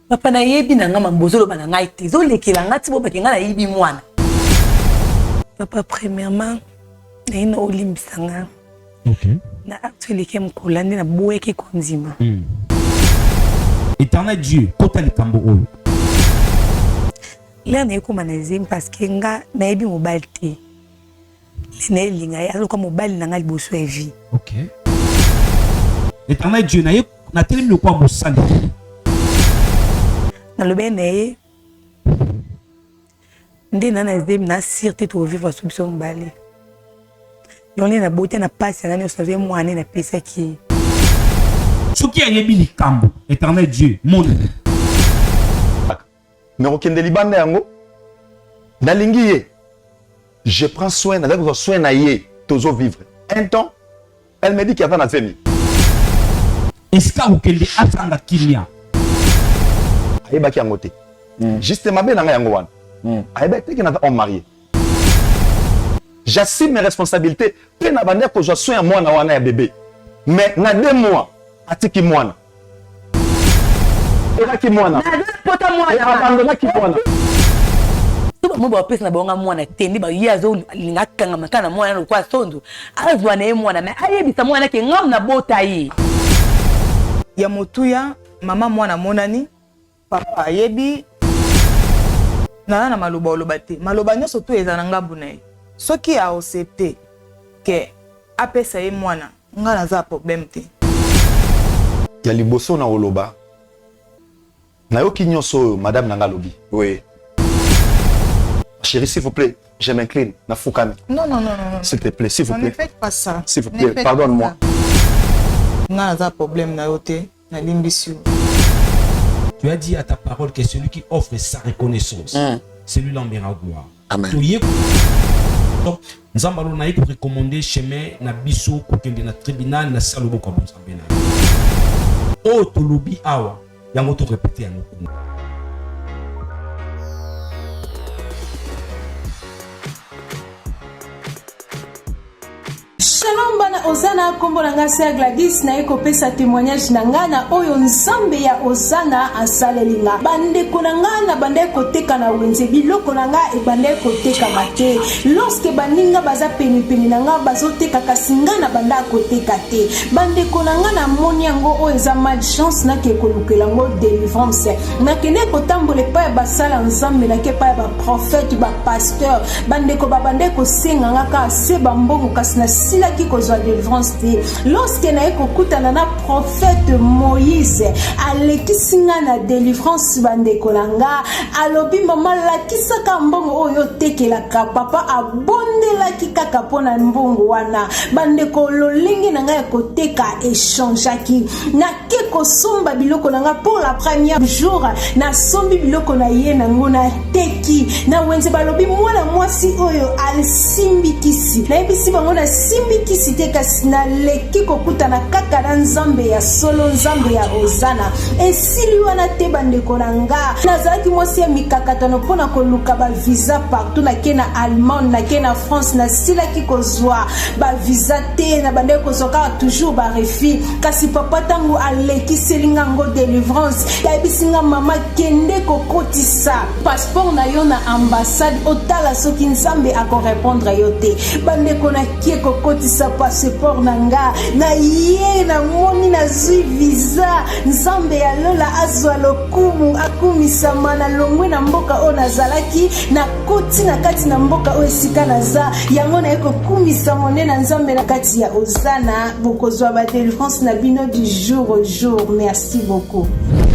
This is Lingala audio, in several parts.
Papa na yebi na nga mambozolo bana ngai te. Zo lekela ngati bo bakenga na yebi mwana. Papa premièrement na ina olimbisanga. OK. Na actuellement kem kolande na boyeki konzima. Éternel Dieu, kota likambo oyo. Là na yeko manazim parce que nga na yebi mobile te. Na linga ya ko mobile na nga liboso ya vie. OK. Éternel Dieu na telemi le kwa mosali. Na lobe na ye nde na nazem na sirte to vivre sous son balé. Yoni na beauté na passe na nyo savait moi na pesa ki. Soki ayebi likambo, Éternel Dieu, mon. Mais okende libanda yango nalingi ye. Je prends soin na soin na ye tozo vivre. Un temps, elle me dit qu'il y a pas femi. Est-ce que okende asanga kimia? Ayeba ki yango te. Justement ben nga yango wana. Ayeba te ki na on marié. J'assume mes responsabilités. Pe na bande ko je soin moi na wana ya bébé. Mais na 2 mois atiki mwana. Ela ki mwana. Na pota mwana. Abandona ki mwana. Tuba mo ba pesa na bonga mwana tendi ba yazo linga kanga makana mwana kwa sondo. Azwa na mwana mais ayebisa mwana ke ngam na bota yi. Ya motuya mama mwana monani papa ayebi na maloba oloba te. Maloba nyonso to eza na ngambu na ye. Soki a accepté que apesa ye mwana nga naza problème te. Ya liboso na oloba. Na yoki nyonso madame nanga lobi. Oui. Chérie, s'il vous plaît, je m'incline. Na fukami. Non. S'il te plaît, s'il vous plaît. Ne faites pas ça. S'il vous plaît, pardonne-moi. Nga naza problème na yote na limbisi. Tu as dit à ta parole que celui qui offre sa reconnaissance, celui-là en gloire. Amen. Donc, nous allons recommander chemin na biso kokende na tribunal na salobo kwa Nzambe na. O to lobi awa, yango to répéter yango. Shalom bana Osana kombo na ngasi ya Gladys na eko pesa témoignage na ngana oyo nzambe ya Osana asalelinga bande konanga na bande koteka na wenze biloko nanga e bande koteka mate lorsque baninga baza peni nanga bazoteka kasinga na banda koteka te bande konanga na moni yango oyo eza malchance na ke kolukela ngo délivrance na kene kotambola pa ba sala nzambe na ke pa ba prophète ba pasteur bande ko babande ko senga ngaka se bambongo kasina sila ki kozwa délivrance te lorsque na ekokutana na prophète Moïse alekisinga na délivrance bande kolanga alobi mama lakisaka mbongo oyo tekelaka papa abondelaki kaka pona mbongo wana bande kololingi nanga ekoteka échangeaki na ke kosomba biloko nanga pour la première jour na sombi biloko na ye nango na teki na wenze balobi mwana mwasi oyo alisimbikisi na ebisi bango na simbikisi te kasi na leki kokutana kaka na nzambe ya solo nzambe ya Osana esili wana te bandeko nanga nazalaki mwasi ya mikakatano mpona koluka ba visa partout na ke na Allemagne na ke na France na silaki kozwa ba visa te na bandeko kozwaka toujours ba refi kasi papa tango alekiselinga ngo délivrance yabisinga mama kende kokotisa passeport na yo na ambassade otala soki nzambe akorépondre yo te bandeko na kie kokotisa passeport nanga na ye na moni na zwi visa nzambe ya lola azwa lokumu akumisama na longwe na mboka o nazalaki na koti na kati na mboka o esika naza yango na eko kumisa mone na nzambe na kati ya Osana bokozwa ba délivrance na bino du jour au jour. Merci beaucoup.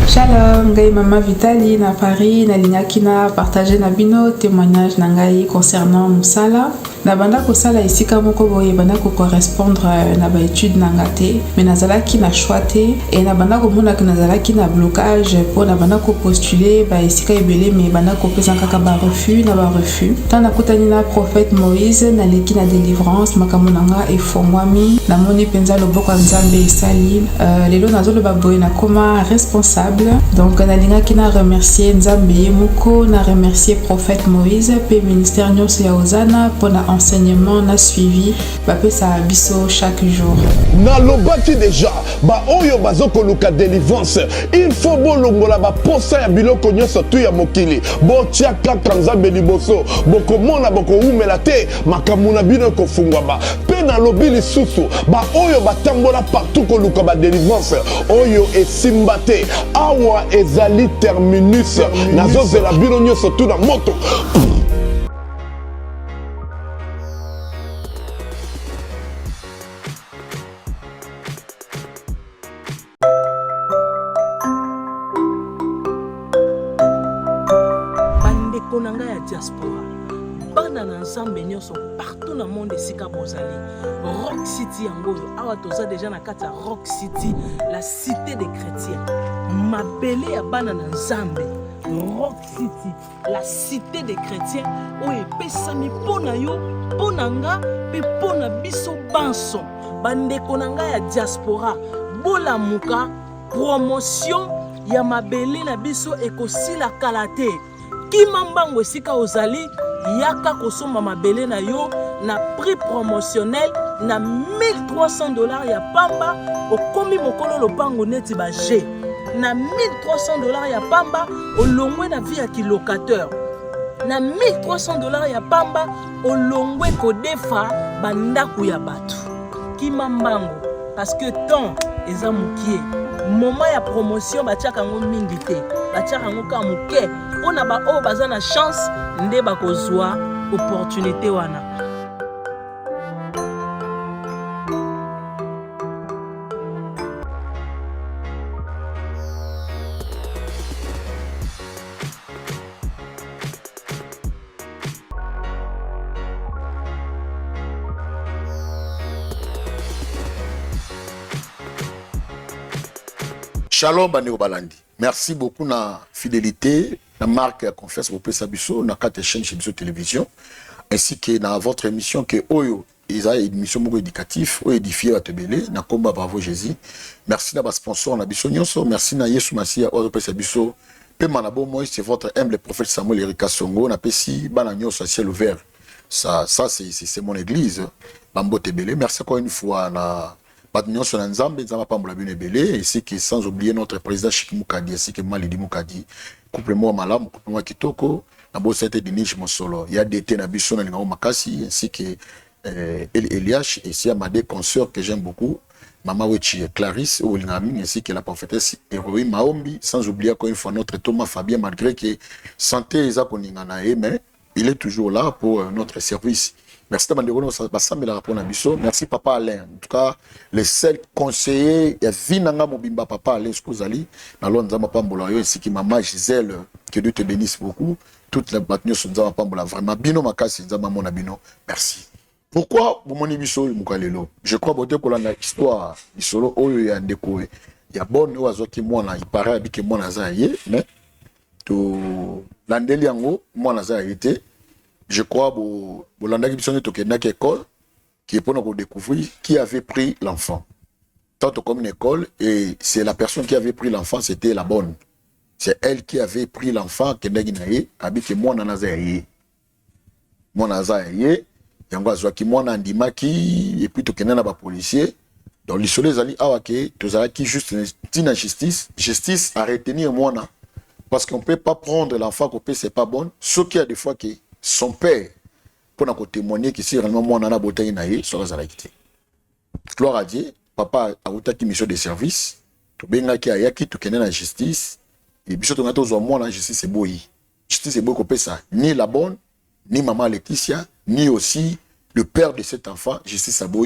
Shalom, ngai mama Vitali na Paris na linyaki na partager na bino témoignage na ngai concernant musala na banda kosala esika moko boye banda ko correspondre na ba étude na ngate mais nazalaki na choix te et na banda ko mona que nazalaki na blocage pour na banda ko postuler ba esika ebele mais banda ko pesa kaka ba refus na ba refus tant na kotani na prophète Moïse na leki na délivrance makambo nanga e fongwami na moni penza loboko nzambe esali lelo nazolo ba boye na koma responsable donc na lingaki na remercier nzambe moko na remercier prophète Moïse pe ministère nyonso ya Osana pour na enseignement na suivi bapesa biso chaque jour. Nalobaki déjà ba oyo bazoko luka délivrance il faut bolongola ba posa ya biloko nyonso tu ya mokili botia kaka nzambe liboso bokomona bokoumela te makambo na bino kofungwama pe nalobi lisusu ba oyo batambola partout koluka ba délivrance oyo esimba te awa ezali terminus nazozela bino nyonso tu na moto. Konanga ya diaspora bana na nzambe nyonso partout na monde esika bozali Rock City yango awa toza déjà na kati ya Rock City la cité des chrétiens mabele ya bana na nzambe Rock City la cité des chrétiens oyo epesami mpona yo mpona nga mpe mpona biso banso bandeko na ngai ya diaspora bolamuka promotion ya mabele na biso ekosila kala te kima mbango esika ozali yaka kosomba mabele na yo na prix promotionnel na $1300 ya pamba okomi mokolo lopango neti ba G na $1300 ya pamba olongwe na vie ya kilocateur na $1300 ya pamba olongwe kodefa bandaku ya bato kima mbango parce que temps eza mukie moment ya promotion batiaka ngo mingi te batiaka ngo ka muke mpona ba oyo baza na chance nde bakozwa opportunité wana. Shalom Bandeko Balandi. Merci beaucoup na fidélité, la marque confiance pour Pesa Bisso, na quatre chaînes chez Bisso Télévision, ainsi que dans votre émission que Oyo, ils ont une émission beaucoup éducative, Oyo édifié à Tebele, na combat bravo Jésus. Merci na bas sponsor na Bisso Nyonso, merci na Yesu Masia Oyo Pesa Bisso. Pe manabo moi c'est votre humble prophète Samuel Erika Songo na pesi bana Nyonso à ciel ouvert. Ça c'est mon église Bambo Tebele. Merci encore une fois na Batunion sur l'ensemble, nous avons pas la bune belé, ainsi que sans oublier notre président Chik Moukadi, ainsi que Malidi Moukadi, couple-moi Malam, couple-moi Kitoko, Nabo Sete Dinij Monsolo, il y a des ténèbres Nabiso Nangao Makasi, ainsi que Eliash, et c'est ma deux consoeurs que j'aime beaucoup, Mama Wechi Clarisse, Olingami, ainsi que la prophétesse Héroïne Maombi, sans oublier encore une fois notre Thomas Fabien, malgré que santé est mais il est toujours là pour notre service. Merci Papa Alain. En tout cas, les seuls conseillers, il y a Vinanga Mobimba Papa Alain Skozali, Nalon Pambola, ainsi que Maman Gisèle, que Dieu te bénisse beaucoup. Toutes les bâtiments sont Nzama Pambola. Vraiment, Bino Makasi, Nzama Mona Bino. Merci. Pourquoi Boumoni Bisso Moukalelo? Je crois que dans l'histoire, Bissolo, Oyo et Andeko, il y a bon oiseau qui moi, il paraît que moi, Nazaïe, mais tout l'Andeliango, moi, Nazaïe était. Je crois que l'Andaki Bissonne est une école qui est pour découvrir qui avait pris l'enfant. Tant comme une école, et c'est la personne qui avait pris l'enfant, c'était la bonne. C'est elle qui avait pris l'enfant, qui est habite moi dans Nazaïe. Moi Nazaïe, yango qui moi dans Dimaki, et puis tu connais les policiers. Donc les soleils ali awake, tu as qui juste une justice, justice a retenu moi parce qu'on peut pas prendre l'enfant qu'on peut c'est pas bon. Ce qui a des fois qui son père, pour nous témoigner que si réellement moi, on a beauté naïe, ça va s'arrêter. Gloire à Dieu, papa a eu une mission de service, tu bien qui a yaki, tu connais la justice, et puis surtout, tu as moi la justice c'est beau. Justice c'est beau qu'on ça, ni la bonne, ni maman Laetitia, ni aussi le père de cet enfant, justice à beau.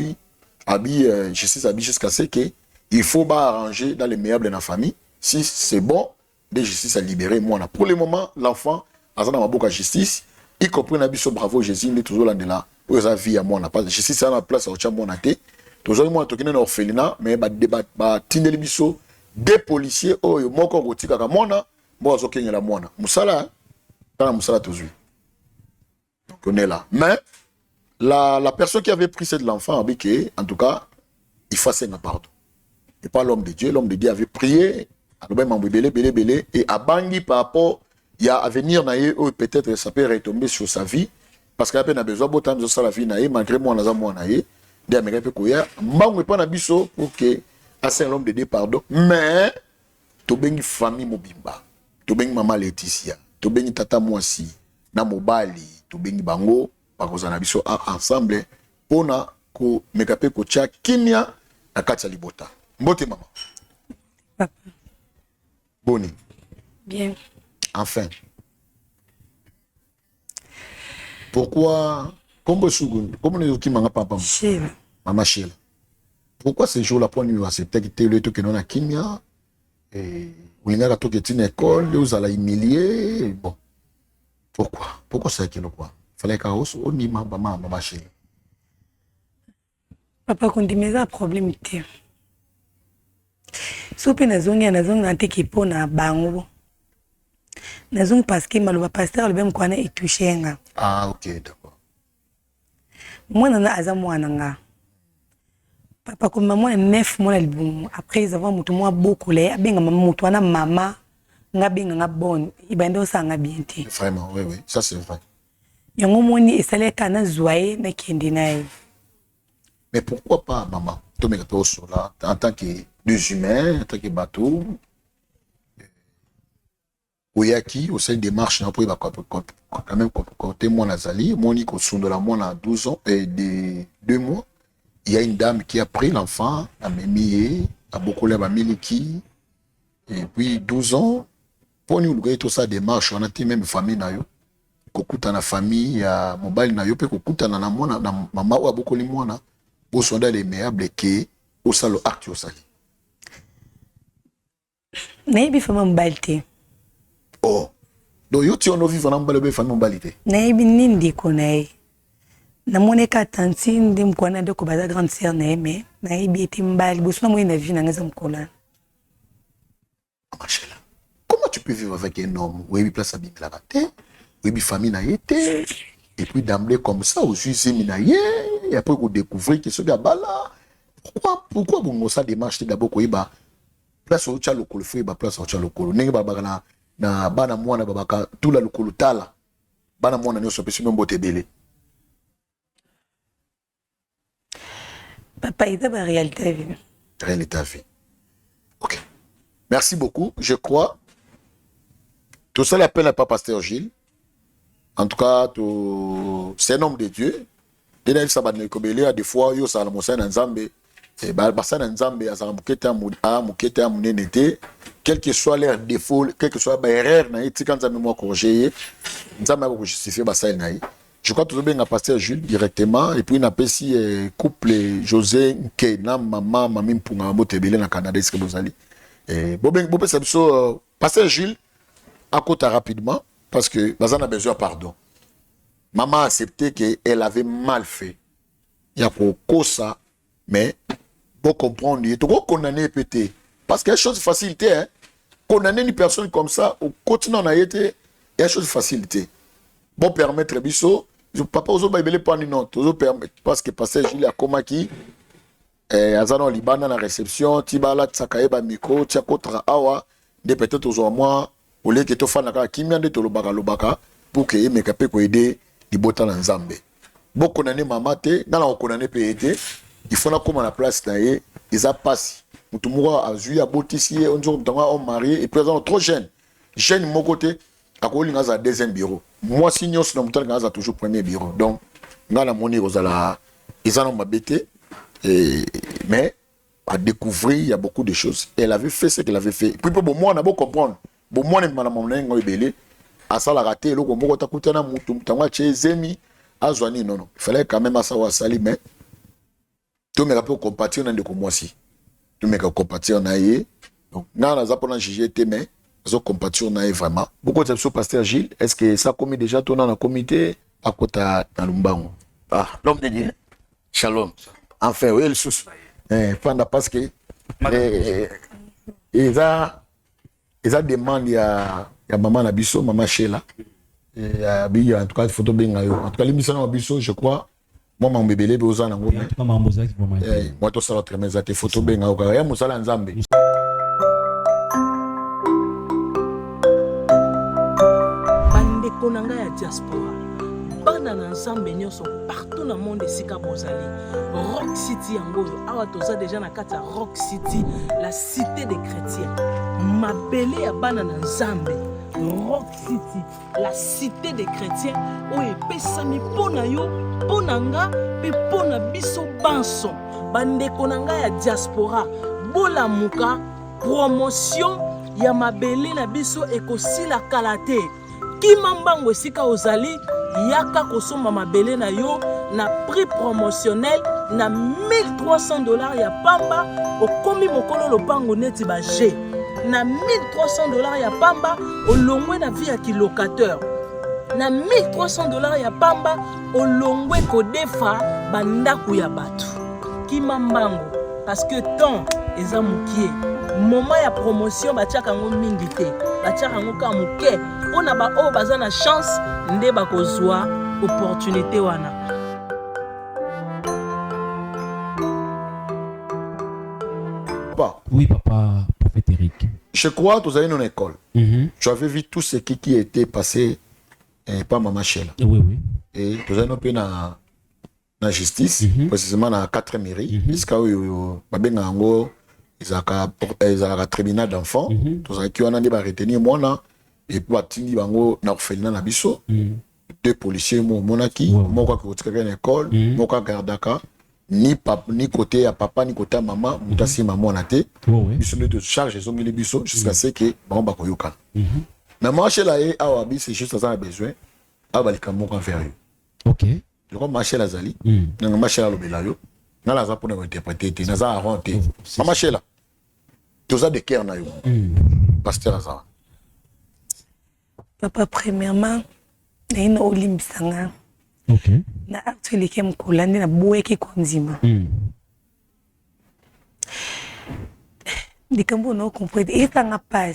Justice à jusqu'à ce que il faut pas arranger dans les meubles de la famille. Si c'est bon, de justice à libérer moi. Pour le moment, l'enfant a dans ma boucle justice. Y compris Nabiso bravo Jésus, il est toujours là de là. Où sa vie à moi n'a pas. Je suis à la place au champ mon athée. Toujours moi toqué dans orphelinat, mais bah tindeli biso des policiers oh yo moko gotika ka mona, moi zo kenga la mona. Musala, kana musala toujours. Donc on est là. Mais la personne qui avait pris cet enfant avait que en tout cas, il faut un pardon. Et pas l'homme de Dieu avait prié, et a bangi par rapport il y a à venir peut-être ça peut retomber sur sa vie parce que a besoin de temps ça la vie na ye malgré moi naza moi na ye de américain pe koya mbango pas na biso pour que assez l'homme de pardon mais to bengi famille mobimba to bengi mama Laetitia to bengi tata mwasi na mobali to bengi bango bakoza na biso ensemble pona ko mekape ko tia kimia na kati ya libota mbote mama Papa. Boni Bien. Enfin. Pourquoi, comme nous qui papa, maman Sheila, pourquoi ce jour-là, pour nous accepter que tu es là, Kimia, et où il y a tout qui est une école, vous allez humilier, bon. Pourquoi c'est qu'il quoi? Fallait qu'on ait maman Sheila. Papa, quand il y a un problème, si on a un qui est na bango. Nazong parce que maloba pasteur le même kwana etouché nga. Ah OK d'accord. Moi nana azamwana nga. Papa comme maman 9 mois libum après avoir mutu moi beaucoup les benga maman mutu na mama nga benga nga bonne ibando sanga bien té. Vraiment oui ça c'est vrai. Yango moni esale kana zoye na kendi nae. Mais pourquoi pas maman? Tu me retrouves là en tant que deux humains, en tant que bateau. Oyaki au sein des marches pour quand même côté moi Nazali Monique au son de la mois à 12 ans et de 2 mois il y a une dame qui a pris l'enfant à Mémié à beaucoup à Miliki et puis 12 ans pour nous regarder tout ça des marches on a été même famille na yo kokuta na famille ya mobile na yo pe kokuta na mwana na mama wa beaucoup li mwana pour sonda les meables que au salo acte au sali naibi fama mbalte. Oh, donc yo ti ono vivre na mbale be famille mbalite. Naibi nindi konae. Na moneka tanti ndi mkwana de ko baza grande sœur na mais naibi eti mbali bosuna mo ina vie na ngaza mkola. Machela. Comment tu peux vivre avec un homme où il place à bien la terre, où il famille na été et puis d'emblée comme ça aux usines na yé et après vous découvrez que ce gars bala. Pourquoi vous ça démarche d'abord ko iba place au cha lokolo feu ba place au cha lokolo ndenge ba bakana na bana mwana babaka tula lokolo tala bana mwana nyoso pesi mbote belé. Papa, il a la réalité vie. Réalité vie. OK. Merci beaucoup. Je crois tout ça l'appelle à Papa Pasteur Gilles. En tout cas, c'est un homme de Dieu. Des fois, yo ça la nzambe et basa nzambe asa muketa muketa munenete quel que soit leur défaut, quel que soit erreur na iti quand nzambe mo corriger nzambe ko justifier basa na yi. Je crois tout bien à Pasteur Jules directement et puis na pesi couple José Nke na maman mami mpunga motebele na Canada est-ce que vous allez bo ça biso Pasteur Jules à côté rapidement parce que bazana a besoin de pardon. Maman a accepté qu'elle avait mal fait. Il y a pour ça mais pour comprendre il faut condamner pété parce que chose facilité hein condamner une personne comme ça au continent na été il y a chose facilité. Bon permettre biso papa ozo ba ibele pas ni non ozo permettre parce que Pasteur Jules a comment qui azana libana na réception tibala tsakaye ba micro tia kotra awa de peut-être ozo moi au lieu que to fana ka kimia de to lobaka pour que e mekape ko aider di bota na nzambe boko na ne mama te na la ko na ne pe aider il faut na comme na place na ye isa passe mutu moko azui abotisi on dit on marié et présent trop jeune mon côté akoli ngaza deuxième bureau moi signor sur mutu ngaza toujours premier bureau donc ngala moni ozala izana mabete mais à découvrir il y a beaucoup de choses elle avait fait ce qu'elle avait fait puis bon moi on a beau comprendre bon moi ne m'a mon ngo ebele asala raté loko moko takutana mutu mtangwa chezemi azwani non il fallait quand même asawa sali mais tout me rappelle compatir na ndeko mwasi tout me compatir na ye donc na za pona juger te mais zo compatir na ye vraiment beaucoup de sur Pasteur Gilles est-ce que ça commis déjà ton dans comité à côté dans Lumbango l'homme de Dieu shalom enfin oui le sous pendant parce que ils a demande ya maman na biso maman Sheila et en tout cas photo benga yo en tout cas l'émission na biso je crois moi mon bébé be ozana ngo moi to sala très mes photo benga yo ya musala nzambe bandeko nanga ya diaspora bana na nzambe nyonso partout na monde esika bozali Rock City yango awa toza déjà na kati ya Rock City la cité des chrétiens mabele ya bana na nzambe Rock City la cité des chrétiens oyo epesami mpo na yo mpo na nga mpe mpo na biso banso bandeko na ngai ya diaspora bolamuka promotion ya mabele na biso ekosila kala te kima mbango esika ozali yaka kosomba mabele na yo na prix promotionnel na $1300 ya pamba okomi mokolo lopango neti ba G na $1300 ya pamba olongwe na vie ya kilocateur na $1300 ya pamba olongwe kodefa bandaku ya bato kima mbango parce que temps eza mukie moment ya promotion batiaka ngo mingi te batiaka ngo ka muke mpona baoyo baza na chance nde bakozwa opportunité wana. Papa. Oui, papa, prophète Eric. Je crois que tu as une école. Tu avais vu tout ce qui était passé par Maman Sheila. Oui, oui. Et tu as un peu na justice, précisément dans 4 mairies. Puisque ils ont un tribunal d'enfants. Tu as qui ont retenir moi et puis atindi bango na orphelinat na biso. 2 policiers monaki, moi quoi que tu as une école, moi quoi gardaka. Ni côté à papa ni côté à maman mutasi maman na te biso de charge ils ont mis les biso jusqu'à ce que bon ba koyoka mais marché là et awa bi c'est juste ça a besoin aba likambo ka faire OK je crois marché là zali na marché là lobela yo na la za pour interpréter te na za arronter marché là tous a de cœur na yo pasteur Azar papa premièrement na ina olimbisanga. OK. Na actually kem kolande na boeke konzima. Dikambo no comprendre et ça n'a pas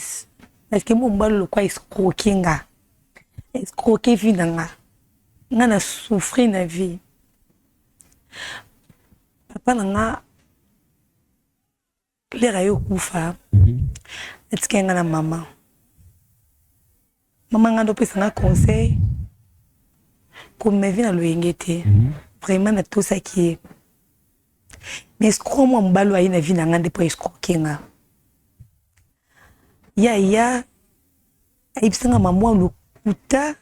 parce que mon mbalo quoi escroquinga. Escroquer vie nanga. Ngana souffrir na vie. Papa nanga les rayo kufa. Est-ce que ngana mama. Mama ngando pesa nga conseil. Comme ma vie dans le yengete vraiment na tout ça qui est mais escroc moi mbalo aina vie na ngande pour escroquinga ya aibisanga maman le kuta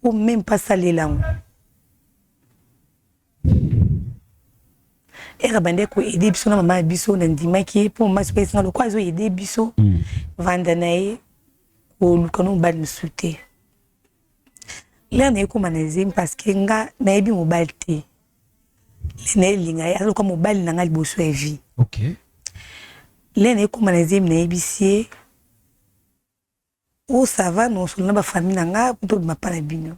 ou même pas saler là era bande ko aider biso na maman biso na ndima ki pour ma space na le quoi zo aider biso vanda nae ko lukano bal souté. Là na ko manazim parce que nga na ebi mobile te le na linga ya ko mobile na ngali boso e vie. OK. Là na ko manazim na ebisie o ça va non sur na ba famille na nga to ma pa na bino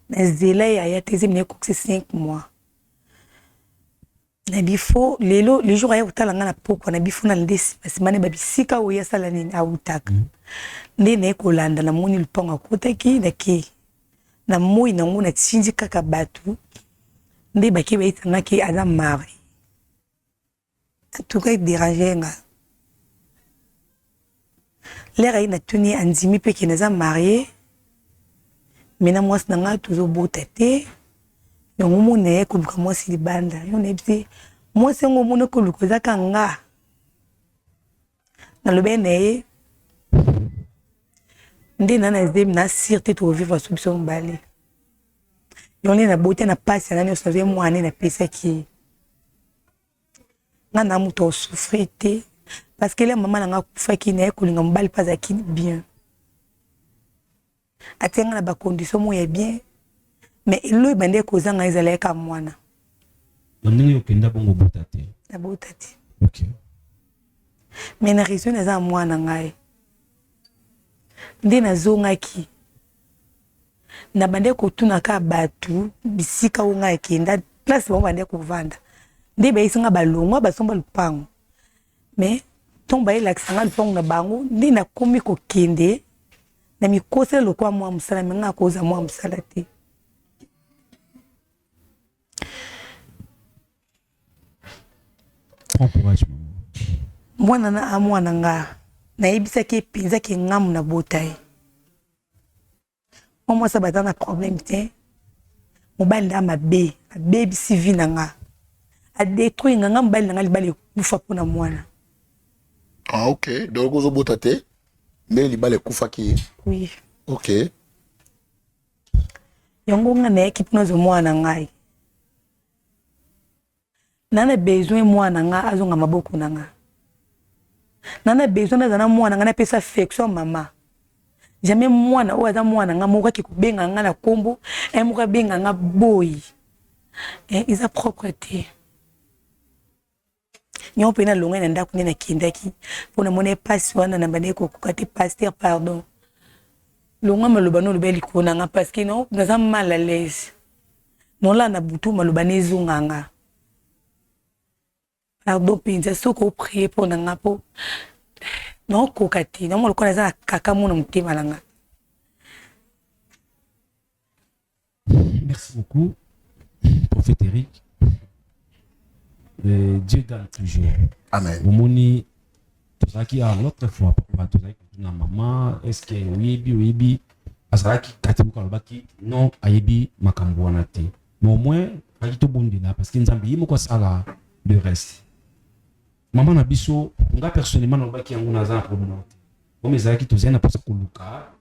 na zela ya tezim na ko 5 mois na bifo lelo les jours ya utala nga na poko na bifo na ndesi basimane babisika o ya sala nini autaka ndi na ko landa na moni lupango akotaki na ki na moi na ngona tsinji kaka batu ndi baki baitanga ki aza mari tout cas déranger nga l'air ina tuni anzimi pe ki naza marié mina mwasi na nga tuzo botete yongo mone ko luka mwasi libanda yo nebisi mwasi ngo mone ko luka zaka nga na lobene ndi nana zem na sirte to vivre sous son balé yoni na beauté na passe na nyoso ve mwana na pesa ki nga na muto souffrir te parce que la maman nga kufa ki na ko linga mbali pas aki bien atenga na ba condition mo ya bien mais ilo bande ko zanga ezala ka mwana ndenge yokenda bongo botate na botate. OK. Mais na raison eza mwana ngai ndi na zongaki na bande ko tuna ka batu bisika unga kenda place bo bande ko vanda ndi ba isinga balongwa basomba lupango mais tomba ila kisanga lupango na bango ndi na komi ko kende na mikose lokwa mwa musala menga ko za mwa musala te encourage mwana na amwana nga na yebisa ki penza ki ngamu na botai mwa sa bata na problème te mobali nda mabe abebisi vi na nga adétruire nga mobali na nga libala ekufa mpona mwana. Ah, ok. Donc, vous avez voté, mais il y a kufa qui. Oui. Ok. Yango nga na équipe nozo mwana ngai. Nana besoin mwana nga azonga maboko na nga. Nana besoin na mwana nga na pesa affection mama. Jamais mwana o aza mwana nga moka ki kubenga nga na kombo, e moka benga nga boy. Isa propreté. Nyo pena longa na ndako na kindaki. Pona mona passe wana na bande ko kokati pasteur pardon. Longa maloba no lobeli kona nga parce que non naza mal à l'aise. Non la na butu maloba nezunga nga. Pardon pinza soko prier pour nga po. Non kokati non mo kona za kaka mona mutima langa. Merci beaucoup prophète Eric. Dieu donne toujours. Amen. Au moni tozaki à l'autre fois papa tozaki na maman est-ce que oui azalaki katibuka lobaki non ayebi makambo wana te. Mais au moins ali to bondela parce que nzambi yimo ko sala le reste. Maman na biso nga personnellement lobaki yango na za problème. Comme ezalaki tozena parce que luka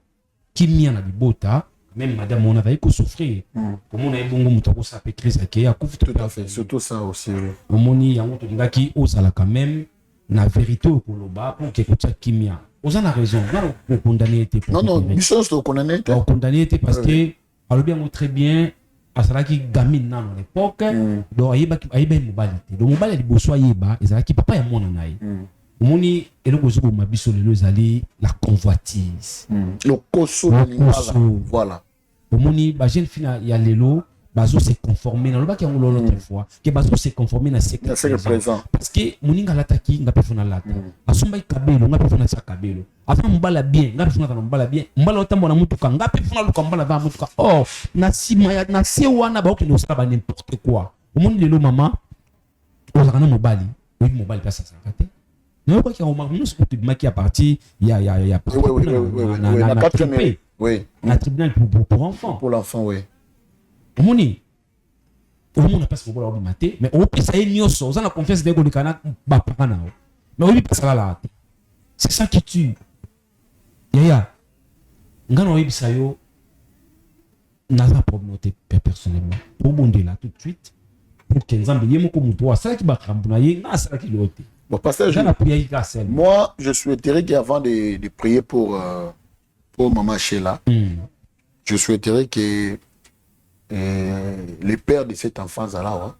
kimia na libota même madame on avait souffrir comme on a bongo mutako sa pe crise qui a couvre tout à fait surtout ça aussi au moni yango to ngaki osala quand même na vérité au koloba pour que kotia kimia oza na raison na condamné était non biso to condamné était condamné était parce que alors bien très bien asala ki gamine na à l'époque donc ayeba mobali te donc mobali liboso ayeba ezala ki papa ya mona naye moni eloko zoko mabiso lelo ezali la convoitise le koso voilà moni ba jeune fille ya lelo bazo se conformer na lobaki yango l'autre fois que bazo se conformer na siècle présent parce que moninga lataki nga pefona lata asomba kabelo nga pefona sa kabelo avant mbala bien nga pefona na mbala bien mbala otambo na mutuka nga pefona luka mbala va mutuka oh na sima ya na se wana ba okino sala ba n'importe quoi moni lelo mama ozakana mobali oui mobali pasa sa kate. Non, quoi qu'il y a un moment où tu à partir, il y a la tribunal pour enfants. Pour l'enfant, oui. On n'a pas ce problème maté, mais on peut essayer de on a la confiance de l'État, mais on peut pas ça là. C'est ça qui tue. Yaya, on a eu ça yo, n'a pas problème personnellement. Pour bonder là tout de suite, pour que nous ayons comme toi, ça qui va cambrioler, n'a ça qui l'autre. Bon, pasteur, moi, je souhaiterais qu'avant de prier pour Maman Sheila, je souhaiterais que les pères de cet enfant Zalawa,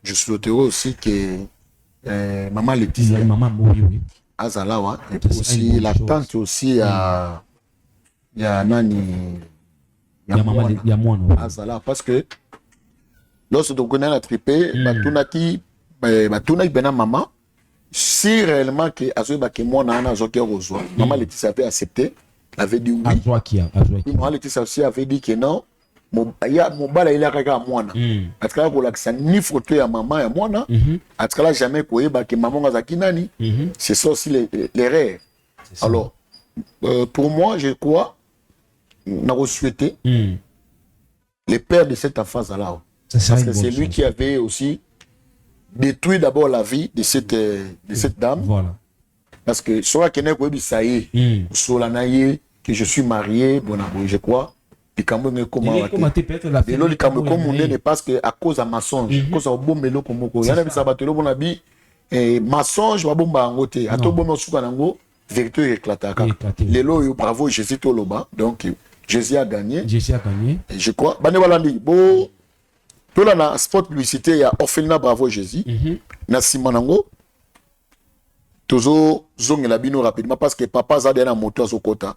je souhaiterais aussi que Maman Laetitia, Azalawa, et puis aussi la tante aussi à Nani, Azalawa, parce que lorsque tu connais la tripée, Batunaki, Batunaki Bena Maman, si réellement que Azoba que moi Nana Zoké Rosoa, Maman Laetitia avait accepté, avait dit oui. Maman Laetitia aussi avait dit que non. Mon bala il a regardé à moi. Parce que là pour l'accent ni photo à maman et moi parce que là jamais que maman Azaki Nani. C'est ça aussi les rêves. Alors pour moi je crois n'a souhaité les pères de cette enfant là. Parce que c'est lui qui avait aussi détruit d'abord la vie de cette dame. Voilà. Parce que soit qu'il y ça y est, que je suis marié, bon, je crois. Et quand même, comment parce que à cause de mensonge, à cause de bon mélo comme il y a ça battre bon habit et mensonge va bomba en côté. À tout bon souka nango, vérité éclataka. Lelo bravo Jésus toloba. Donc Jésus a gagné. Jésus a gagné. Et je crois. Bane walandi bo tout là na spot publicité il y a orphelinat bravo Jésus. Na simanango. Toujours zongela bino rapidement parce que papa za na moto azokota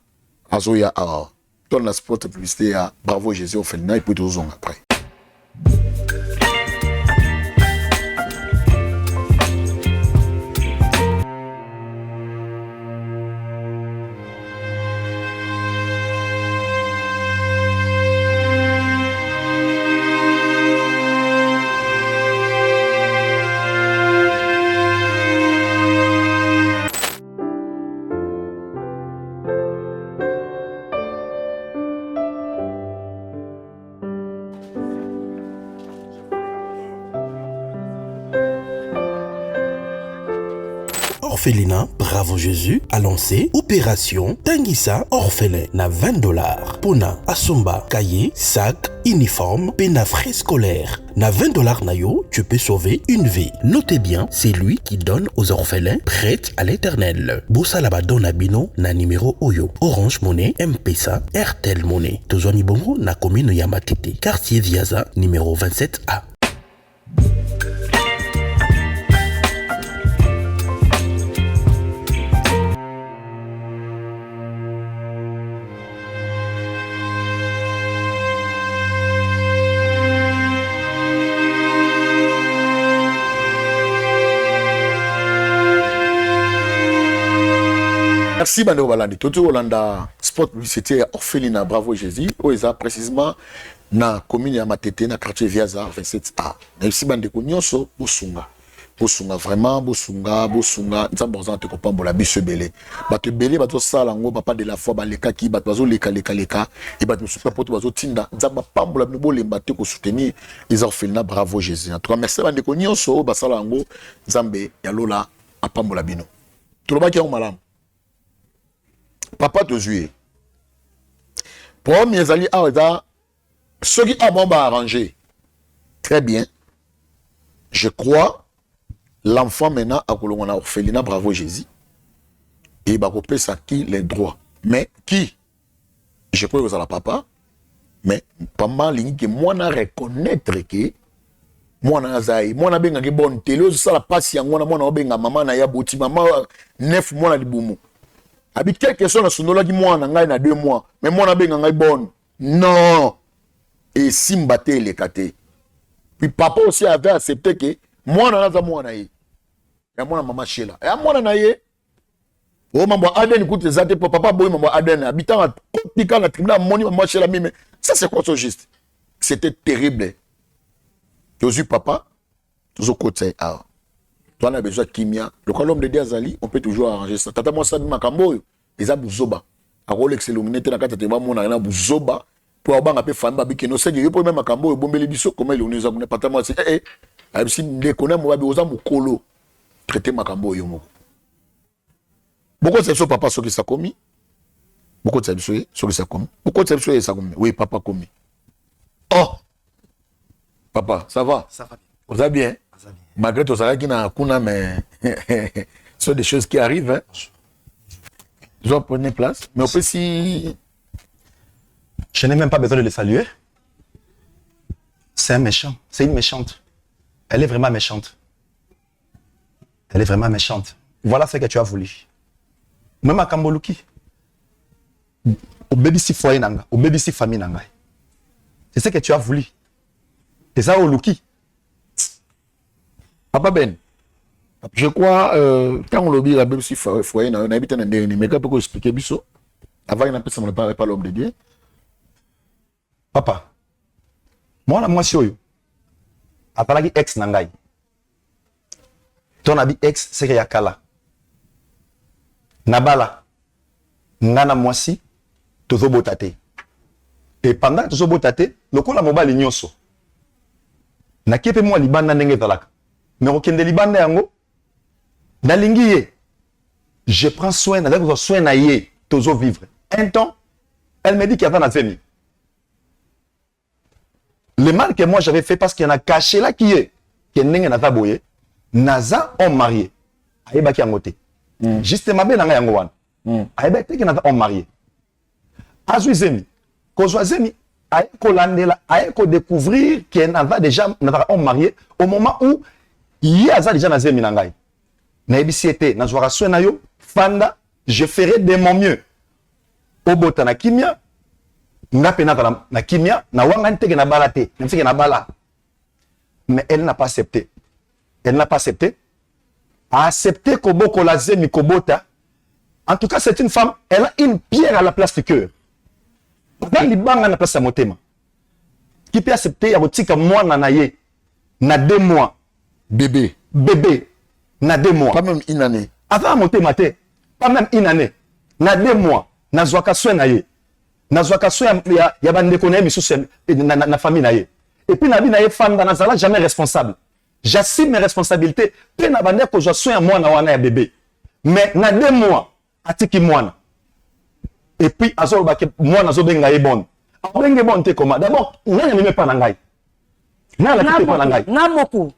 azoya a dans la sport publicité à bravo Jésus au final et puis toujours après. Orphelinat Bravo Jésus a lancé Opération Tangisa Orphelin na $20. Pona Asomba, cahier, sac, uniforme, pena frais scolaire. Na $20 nayo, tu peux sauver une vie. Notez bien, c'est lui qui donne aux orphelins prêts à l'éternel. Bossa Labadon Abino na numéro Oyo. Orange Monnaie, M-Pesa, Airtel Monnaie. Tozwani Bongo na commune Yamatete. Quartier Viaza, numéro 27A. Merci Bando Balandi. Toto Olanda sport publicité Orphelinat Bravo Jésus. Oeza précisément na commune ya Matete na quartier Viaza 27A. Merci Bande Konyoso Bosunga. Bosunga vraiment Bosunga nzamboza te kopambola biso belé. Bato belé bato sala ngo papa de la foi ba leka ki bato bazo leka et bato super poto bazo tinda nzamba pambola no bolemba te ko soutenir les orphelinats Bravo Jésus. En tout cas merci Bande Konyoso ba sala ngo nzambe ya lola apambola bino. Tolobaki ya malamu. Papa te juillet. Premier zali aouda, ce qui a bon arrangé. Très bien. Je crois, l'enfant maintenant a colonné orphelinat Bravo Jésus. Et il va couper ça qui les droits. Mais qui? Je crois que vous avez papa. Mais pas mal que moi na reconnaître que moi na zai, moi na benga ki bonne télé, ça la passe ya moi na benga maman na ya boti maman 9 mois na libumu. Abi quelque chose na sunola ki moi na ngai na 2 mois, mais moi na benga ngai bonne. Non. Et simbate les kate. Puis papa aussi avait accepté que moi na za moi na ye. Ya moi na maman Sheila. Ya moi na ye. Oh mambo Aden écoute les até papa boy mambo Aden habitant à Kotika na tribunal moni maman Sheila mais ça c'est quoi ça juste? C'était terrible. Josu papa toujours côté ah. Toi, on a besoin de kimia. Le colombe de Diazali, on peut toujours arranger ça. Tata moi ça makambo, les abuzoba. A Rolex illuminé na kata te ba mona na buzoba. Pour avoir un peu fan babi que no sait que pour même makambo bombeli biso comment il nous a pas tellement c'est si les connaît moi ba oza mukolo traiter makambo yo moko. Beaucoup de papa ce qui ça commis. Beaucoup de ce qui ça commis. Beaucoup de ce qui ça commis. Oui, papa commis. Oh. Papa, ça va? Ça va bien. Vous allez bien? Malgré tout ça, qui n'a pas mais ce sont des choses qui arrivent. Hein. Je dois prendre place. Mais on peut si. Je n'ai même pas besoin de le saluer. C'est un méchant. C'est une méchante. Elle est vraiment méchante. Elle est vraiment méchante. Voilà ce que tu as voulu. Même à Kamboluki. Au baby si foyer nanga. Au baby si famille nanga. C'est ce que tu as voulu. C'est ça au Luki. Papa Ben, je crois, quand on l'oublie, la même si foyer, on habite dans des mais quand on peut expliquer biso, avant il n'a pas l'homme de Dieu. Papa, moi si oyo, après ex nangai, ton habit ex c'est que yakala, nabala, nana mwasi, tozo botate, et pendant tozo botate, le coup la mobile nyoso, na kepe moi libanda nenge talaka. Mais aucun de Liban yango nalingi je prends soin avec vos soins na ye tozo vivre un temps elle me dit qu'il y a pas zemi le mal que moi j'avais fait parce qu'il y en a caché là qui est nenge na taboye naza homme marié ayeba ki angote justement ben nga yango wana ayeba ki na homme marié azui zemi kozwa zemi ay ko landela ay ko découvrir qu'il n'a déjà na homme marié au moment où il y a déjà na zemi na ngai na ebisiete na zwara so na yo fanda je ferai de mon mieux obota na kimia ngape na kimia na wanga nteke na bala te mfike na bala mais elle n'a pas accepté a accepté koboko la zemi kobota. En tout cas c'est une femme, elle a une pierre à la place du cœur dans libanga na place ya motema qui peut accepter ya botika mwana na ye na 2 mois. Bébé, na 2 mois. Pas même une année. Avant monter maté, pas même une année. Na 2 mois, na zwaka soin na ye. Na zwaka soin ya bande connaît misu na famille na ye. Et puis na bi na ye femme na zala jamais responsable. J'assume mes responsabilités. Pe na bande ko je soin moi na wana ya bébé. mais na 2 mois atiki mwana et puis azoloba ke mwana zo benga bon abenge bon te comment d'abord nani même pas na ngai na la pas na ngai nga moko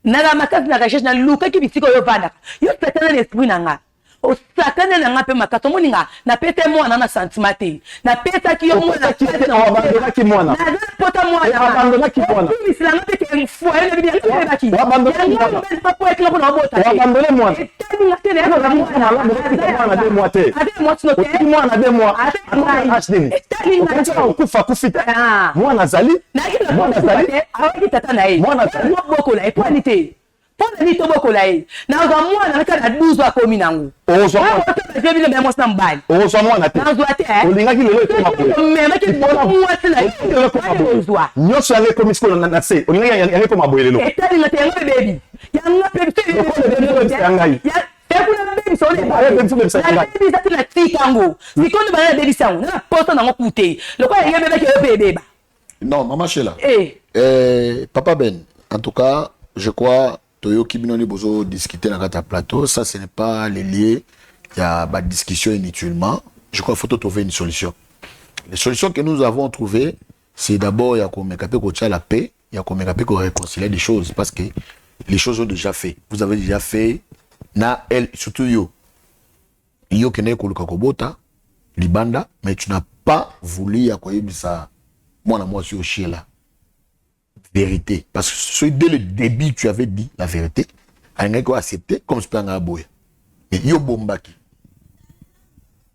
na la makasi na recherche na luka ki bitiko yo banda yo petana l'esprit na nga o sakane na nga pe makato moninga na pete mwana na sentiment te na peta ki yo mwana ki abandona ki mwana na pota mwana abandona ki mwana misila nga pete en foyer le bien le baki abandona ki mwana pas pour être là pour bota abandona mwana nga tele na mwana 2 mois te ade mois no te mwana 2 mois asdini kufa kufita mwana zali mwana zali awaki tata na ye mwana zali boko la eponi te pona ni to boko la ye na ga mwana na kana 12 akomi nango ozo mwana je bi le même na mbali ozo mwana te na te olingaki lelo ko maboye mais ki mwana na lelo ko maboye nyoso yango komi siko na se olingaki yango ko maboye lelo etali na te yango baby yanga baby yangai ekuna baby so le baby na tikango sikondo bana baby sango na posto na ngokute loko yango bebe ke bebe ba non maman Sheila papa Ben en tout cas je crois Toyoki Binoni Bozo discuter dans le plateau, ça ce n'est pas les liés, il y a des discussions inutilement. Je crois qu'il faut trouver une solution. Les solutions que nous avons trouvées, c'est d'abord il y a qu'on la paix, il y a qu'on réconcilier des choses parce que les choses ont déjà fait. Vous avez déjà fait, na elle surtout yo qui n'est qu'au Kakobota, Libanda, mais tu n'as pas voulu accueillir ça. Moi je suis au chien là. Vérité. Parce que dès le début, tu avais dit la vérité. Un gars qui a accepté comme je peux en aboyer. Mais yo bombaki.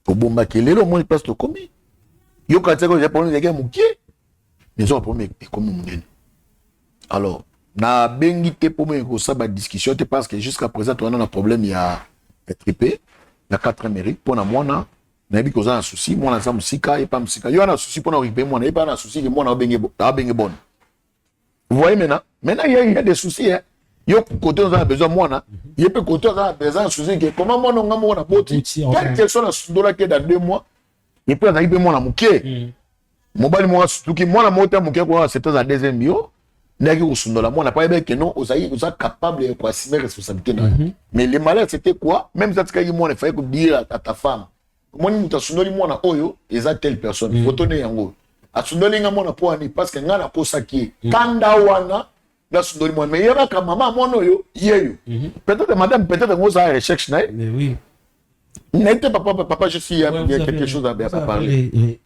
Au bombaki, les gens ont place de commis. Yo quand tu as répondu, les gars moukié. Mais ils ont promis comme moun. Alors, na bengi te pour me ça ba discussion parce que jusqu'à présent, on a un problème, il y a trippé, il y a 4 mérites pour na moi na bi ko za un souci, moi na za musika et pas musika. Yo na souci pour na riper moi na pas na souci que moi na bengi bon. Vous voyez maintenant il y a des soucis. Hein. Yo côté on a besoin moi na. Il peut côté on a besoin souci que comment moi on a moi na boti. Quelle soit la dollars que dans 2 mois. Il peut arriver moi na muké. Mobile moi surtout que moi na mota muké quoi c'était dans deuxième bio. N'a que sundola moi na pas bien que non vous êtes capable de assumer responsabilité. Mais le malheur c'était quoi? Même ça que moi il fallait que dire à ta femme. Moi ni muta sundoli moi na oyo eza telle personne. Photo ne yango. Asundoli nga mona po ani parce que nga na kosa ki kanda wana na sundoli moi mais yeba ka mama mono yo yeyo peut-être madame peut-être ngo za recherche na mais oui n'était papa je suis il y a quelque chose à parler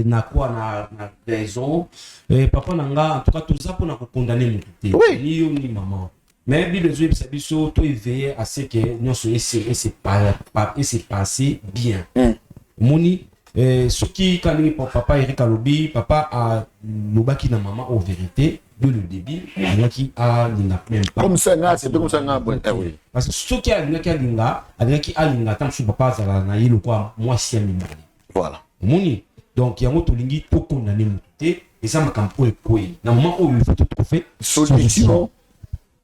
na quoi na raison papa nanga en tout cas tout ça pour na condamner muté ni yo ni maman mais bible zo bisa biso to éveiller à ce que nous c'est passé bien moni ce qui quand papa Eric Alobi papa a lobaki na maman en vérité de le début qui a linga même pas comme ça c'est comme ça oui parce que ce qui a linga tant que papa ça na yelo quoi moi si ami voilà moni donc yango to lingi to condamner muté et ça makampo e koi na maman o il faut tout fait solution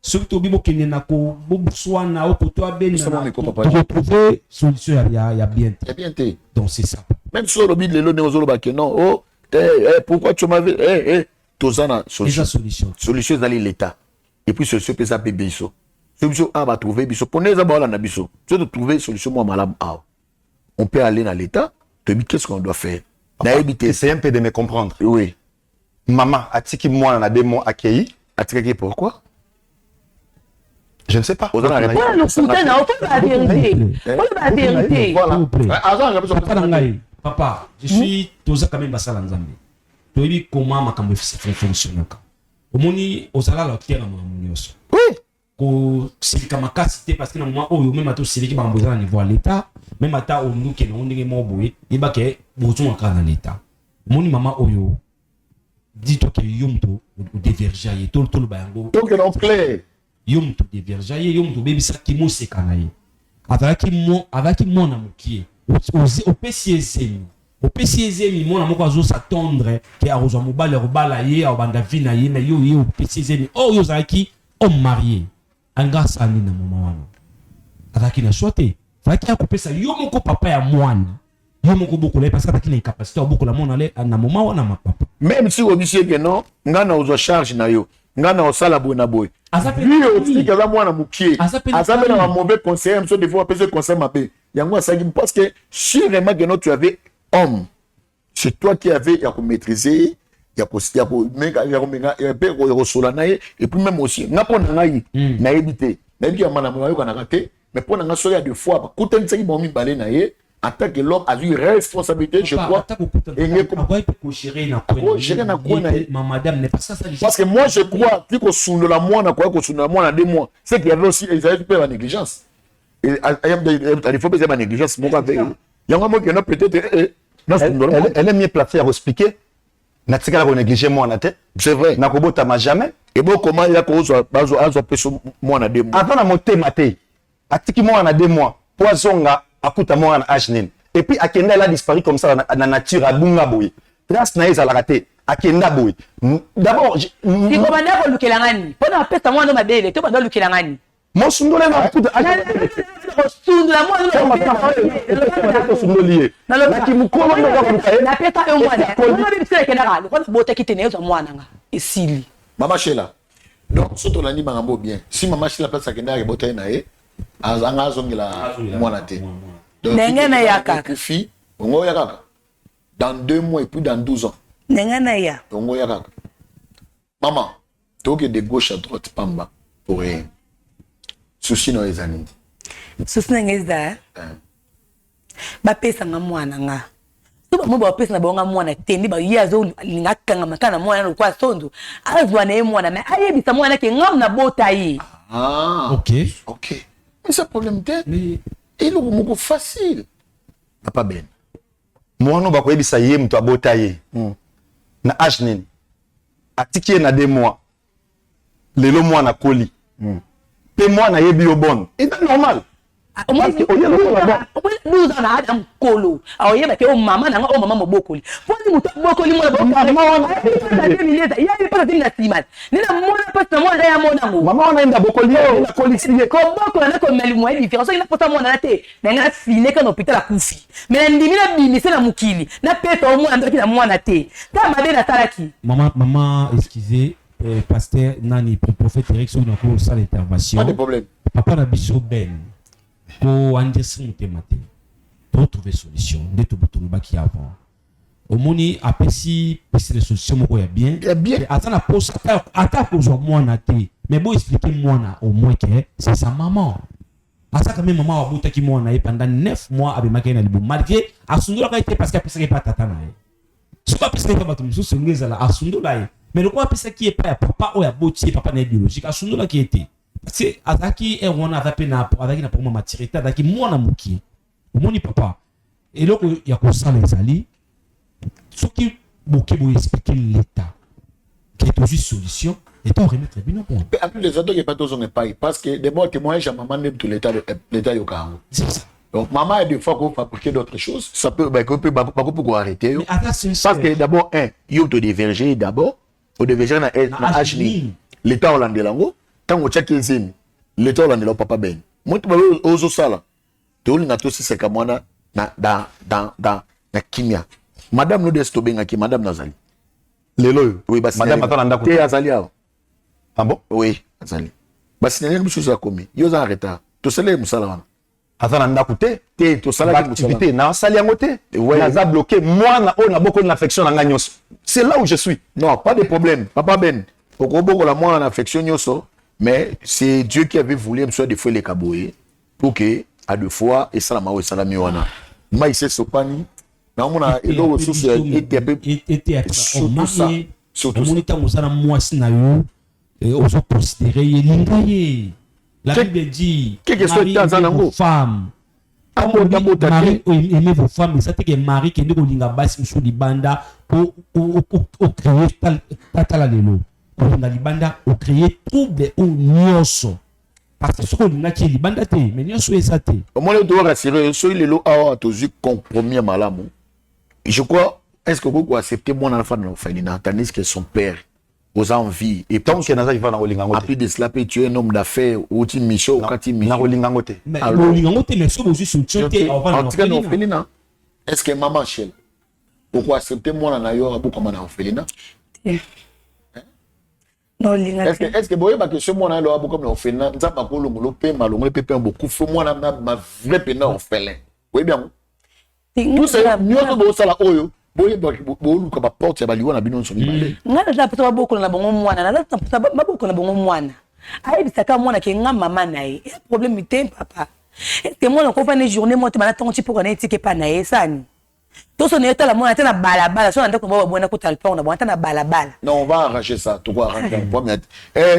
surtout bimo kene na ko bobuswana o koto abeni na trouver solution ya bien donc c'est ça. Même sur le bide, les lots ne non. Oh, pourquoi tu m'avais. Tozana, solution. Solution dans l'État. Et puis, solution, peut s'appeler Bisso. Solution, on va trouver Bisso. Pour nous, on va Bisso. Tu veux trouver solution, moi, malade. On peut aller dans l'État. Tu dis, qu'est-ce qu'on doit faire? Essaye un peu de me comprendre. Oui. Maman, a-t-il moi, on a des mots accueillis? A-t-il pourquoi? Je ne sais pas. Voilà. Papa, je suis toza quand même basala nzambe. Toyebi comment makambo fonctionne ka. Omoni ozala la terre mamunyoso. Oui. Ko silika makasi te parce que na moment oyo même ato siliki ba mbozala niveau à l'état, même ata onduke na ondenge mo boye, yeba ke bozo aka na l'état. Omoni mama oyo dis-toi que yomto ou déverger tout le bayango. Donc on clair. Yomto déverger yomto bebisa kimo sekanaye. Avec mon na mukie. Au PCSM, mon amour azo s'attendre que a rejoint mobile robala ye a banda vina ye mais yo au PCSM oh yo zaki homme marié anga sani na mama wana ataki na choté faki a couper ça yo moko papa ya mwana yo moko beaucoup là parce que ataki na capacité beaucoup la mona le na mama wana ma papa même si on dit que non ngana ozo charge na yo ngana osala boye na boye lui aussi kaza mwana mukie azabe na mauvais conseiller mso de fois apesa conseil mabe yango asaki parce que sûrement que tu avais homme c'est toi qui avait ya ko maîtriser ya ko sola na ye et puis même aussi nga pona ngai na ebité na bi ya mana mo kana kate mais pona nga soya de fois kuta nsaki mo mi balé na ye en tant que l'homme a eu responsabilité, je crois. Parce que moi, je crois que la moine, deux mois, c'est qu'il y avait aussi, ils avaient la négligence. Il faut pas la négligence. Il y a un moment qui a peut-être. Elle est mieux placée à expliquer. Na tika la négliger moi na tête. C'est vrai. Na kobota ma jamais. Et bon, comment il y a cause à peso moi na 2 mois. Avant la montée maté. Atiki moi na 2 mois. Poisonga akuta moi na ajnin. Et puis akenda elle a disparu comme ça na nature abunga boy. Trace na eza la raté. Akenda boy. D'abord si commandant ko lukela ngani. Pona pesa moi na mabele, to bando lukela ngani. Mo sundole na kuta. Sundula moi na sundolié. Na kimukolo ndo kwa kuta. Na pesa e mwana. Kona bibisele kenaka. Kona bota kitene yo mwana nga. Esili. Mama Sheila. Donc surtout la ni mangambo bien. Si Mama Sheila pesa kenda ke bota na ye, anga azongela mwana te. Nengana ya kaka. Fille, ongo ya kaka. Dans 2 mois et puis dans 12 ans. Nengana ya. Ongo ya kaka. Maman, toke de gauche à droite pamba pour rien. Souci no ezanindi. Souci ngeza. Ba pesa nga mwana nga. Tuba mo ba pesa na bonga mwana tendi ba yazo lingakanga makana mwana kwa sondo. Azwa na mwana mais ayebisa mwana ke ngam na bota yi. Ah. OK. Mais ça problème tête. Mais il est beaucoup facile. Papa Ben. Moi non ba ko yebisa ye mtu abota ye. Na ajnin. Atiki na 2 mois. Lelo mwana koli. Pe mwana yebi yo bon. Et c'est normal. Parce que oye nous on a un colo. Alors yeba ke o mama na o mama mobokoli. Poni muto bokoli mo bokoli. Il y a pas de nasimal. Ni na mona pas na mona ya mona ngo. Mama ona enda bokoli na koli siye. Ko bokoli na ko meli mo e différence ina pota mona te. Na nga fine ka no hôpital akufi. Mais ndimi na bimi se na mukili. Na peta o mona ndoki na mona te. Ta mabe na talaki. Maman excusez pasteur nani prophète Eric sur une salle d'intervention. Pas de problème. Papa na biso Ben. Pour Anderson Mutemate. Pour trouver solution. De tout bout baki avant. Au moni apesi pesi les solutions moko ya bien. Bien. Attends la pose attaque pour moi na te. Mais bon expliquer moi na au moins que c'est sa maman. Asa quand même maman a bouta ki moi na pendant 9 mois avec makena libu. Malgré asundula ka été parce que pesa pas tata na. Ce pas pesa pas bato musu ngeza la asundula. Mais le quoi pesa qui est pas papa ou ya boti papa na biologique asundula qui était. C'est azaki et on a tapé na azaki na pour ma maturité azaki mwana muki omoni papa et loko ya ko sala ezali soki boke bo expliquer l'état qui est aussi solution l'état remettre bien bon en plus les autres qui pas tous on pas parce que des bons témoignages à maman même tout l'état yo kango c'est ça donc maman a des fois qu'on fabriquer d'autres choses ça peut pour arrêter parce que d'abord yo te diverger d'abord au diverger na HN l'état hollandais lango quand on check les l'état hollandais là papa Ben moi tu vas aux sala tu olinga to si seka mwana na kimia madame no desto benga ki madame nazali lelo oui basi madame atana ndako te azali awo ah bon oui azali basi nene mususu za komi yo za arrêta to sele musala wana atana ndako te to sala activité na sali yango te na za bloqué moi na on a beaucoup d'infection na nganyos c'est là où je suis non pas de problème papa Ben okoboko la moi en affection nyoso mais c'est Dieu qui avait voulu me soit des fois les kaboye pour que à 2 fois et salama ou salami wana ma ici sopani na mona elo source était surtout ça monita musana mwasi na yo ozo considérer yelingaye la Bible dit que soit dans un femme Marie aimez vos femmes, mais ça fait que Marie qui est linga basi msou libanda pour créer tatala lelo na libanda au créer trouble ou nyonso parce que ce qu'on a qui libanda te mais nyonso est ça te au moins on doit rassurer sur les lots à tous compromis malamu je crois est-ce que vous accepter mon enfant dans Fanina tandis que son père aux envies et tant que naza va na olingango après de cela peut tuer un homme d'affaires ou ti micho ou kati na olingango te mais olingango te mais so bozu soutien te en tout cas non Fanina est-ce que maman Shell pourquoi accepter mon na yo beaucoup comme na Fanina Non, est-ce que boye ba question moi na lo abo comme orphelin, nzamba ko longo pe malongo pe pe beaucoup fo moi na ma vrai pena orphelin. Oui bien. Tout ça nyoto bo sala oyo, boye ba lu ka ba porte ya ba liwa na bino nso mibale. Ngana ta pota boko na bongo mwana, na ta pota boko na bongo mwana. Ayi bisaka mwana ke nga mama na ye. Problème ite papa. Est-ce que moi ko fa ne journée moi te mana tonti pour na etike pa na ye sani. Tout son état la mona tena balabala, so ndako ba bwana ko talpon na bwana na balabala. Non, on va arranger ça, tu quoi arranger.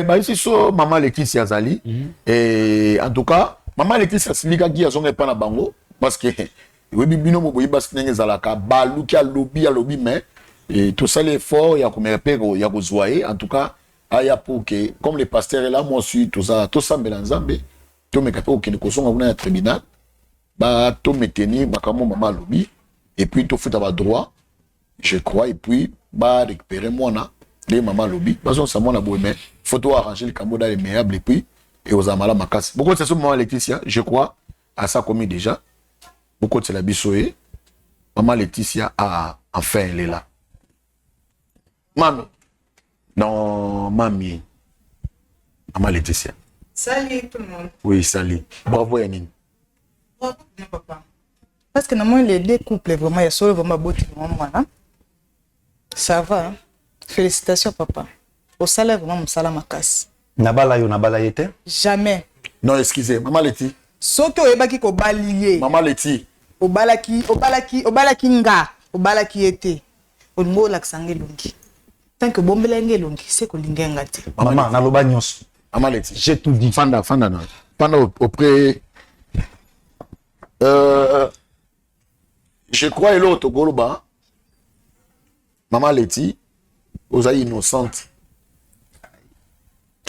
Bah ici so maman Laetitia Azali et en tout cas, maman Laetitia silika gi azonga pa na bango parce que oui bino mo boyi bas nenge zalaka balu ki alobi mais et tout ça l'effort ya comme pego ya kozwaye en tout cas aya pour que comme les pasteurs là moi suis tout ça melanzambe to me kapo ki ko songa na tribunal ba to meteni makamo maman alobi. Et puis, tout fait à droit, je crois, et puis, bah, récupérer moi, les mamans lobby, parce que ça m'a beau, mais faut arranger le camoda les meilleurs, et puis, et aux amala ma casse. Beaucoup de ces moments, Laetitia, je crois, à ça commis déjà. Beaucoup de la bissoye, maman Laetitia a, enfin, elle est là. Mamie. Non, mamie. Maman Laetitia. Salut tout le monde. Oui, salut. Bravo, Yanine. Bravo, papa. Parce que normalement les deux couples vraiment il y a solo vraiment beau moi ça va hein? Félicitations papa au salaire vraiment mon salaire ma casse nabala yete jamais non excusez maman Leti soto ebaki ko balier maman Leti obalaki nga obalaki ete ongo la ksange lungi tant que bombela ngelungi c'est ko lingenga te maman na loba nyos maman Leti j'ai tout dit fanda non pendant auprès je crois que l'autre Goloba, maman Leti, aux innocente.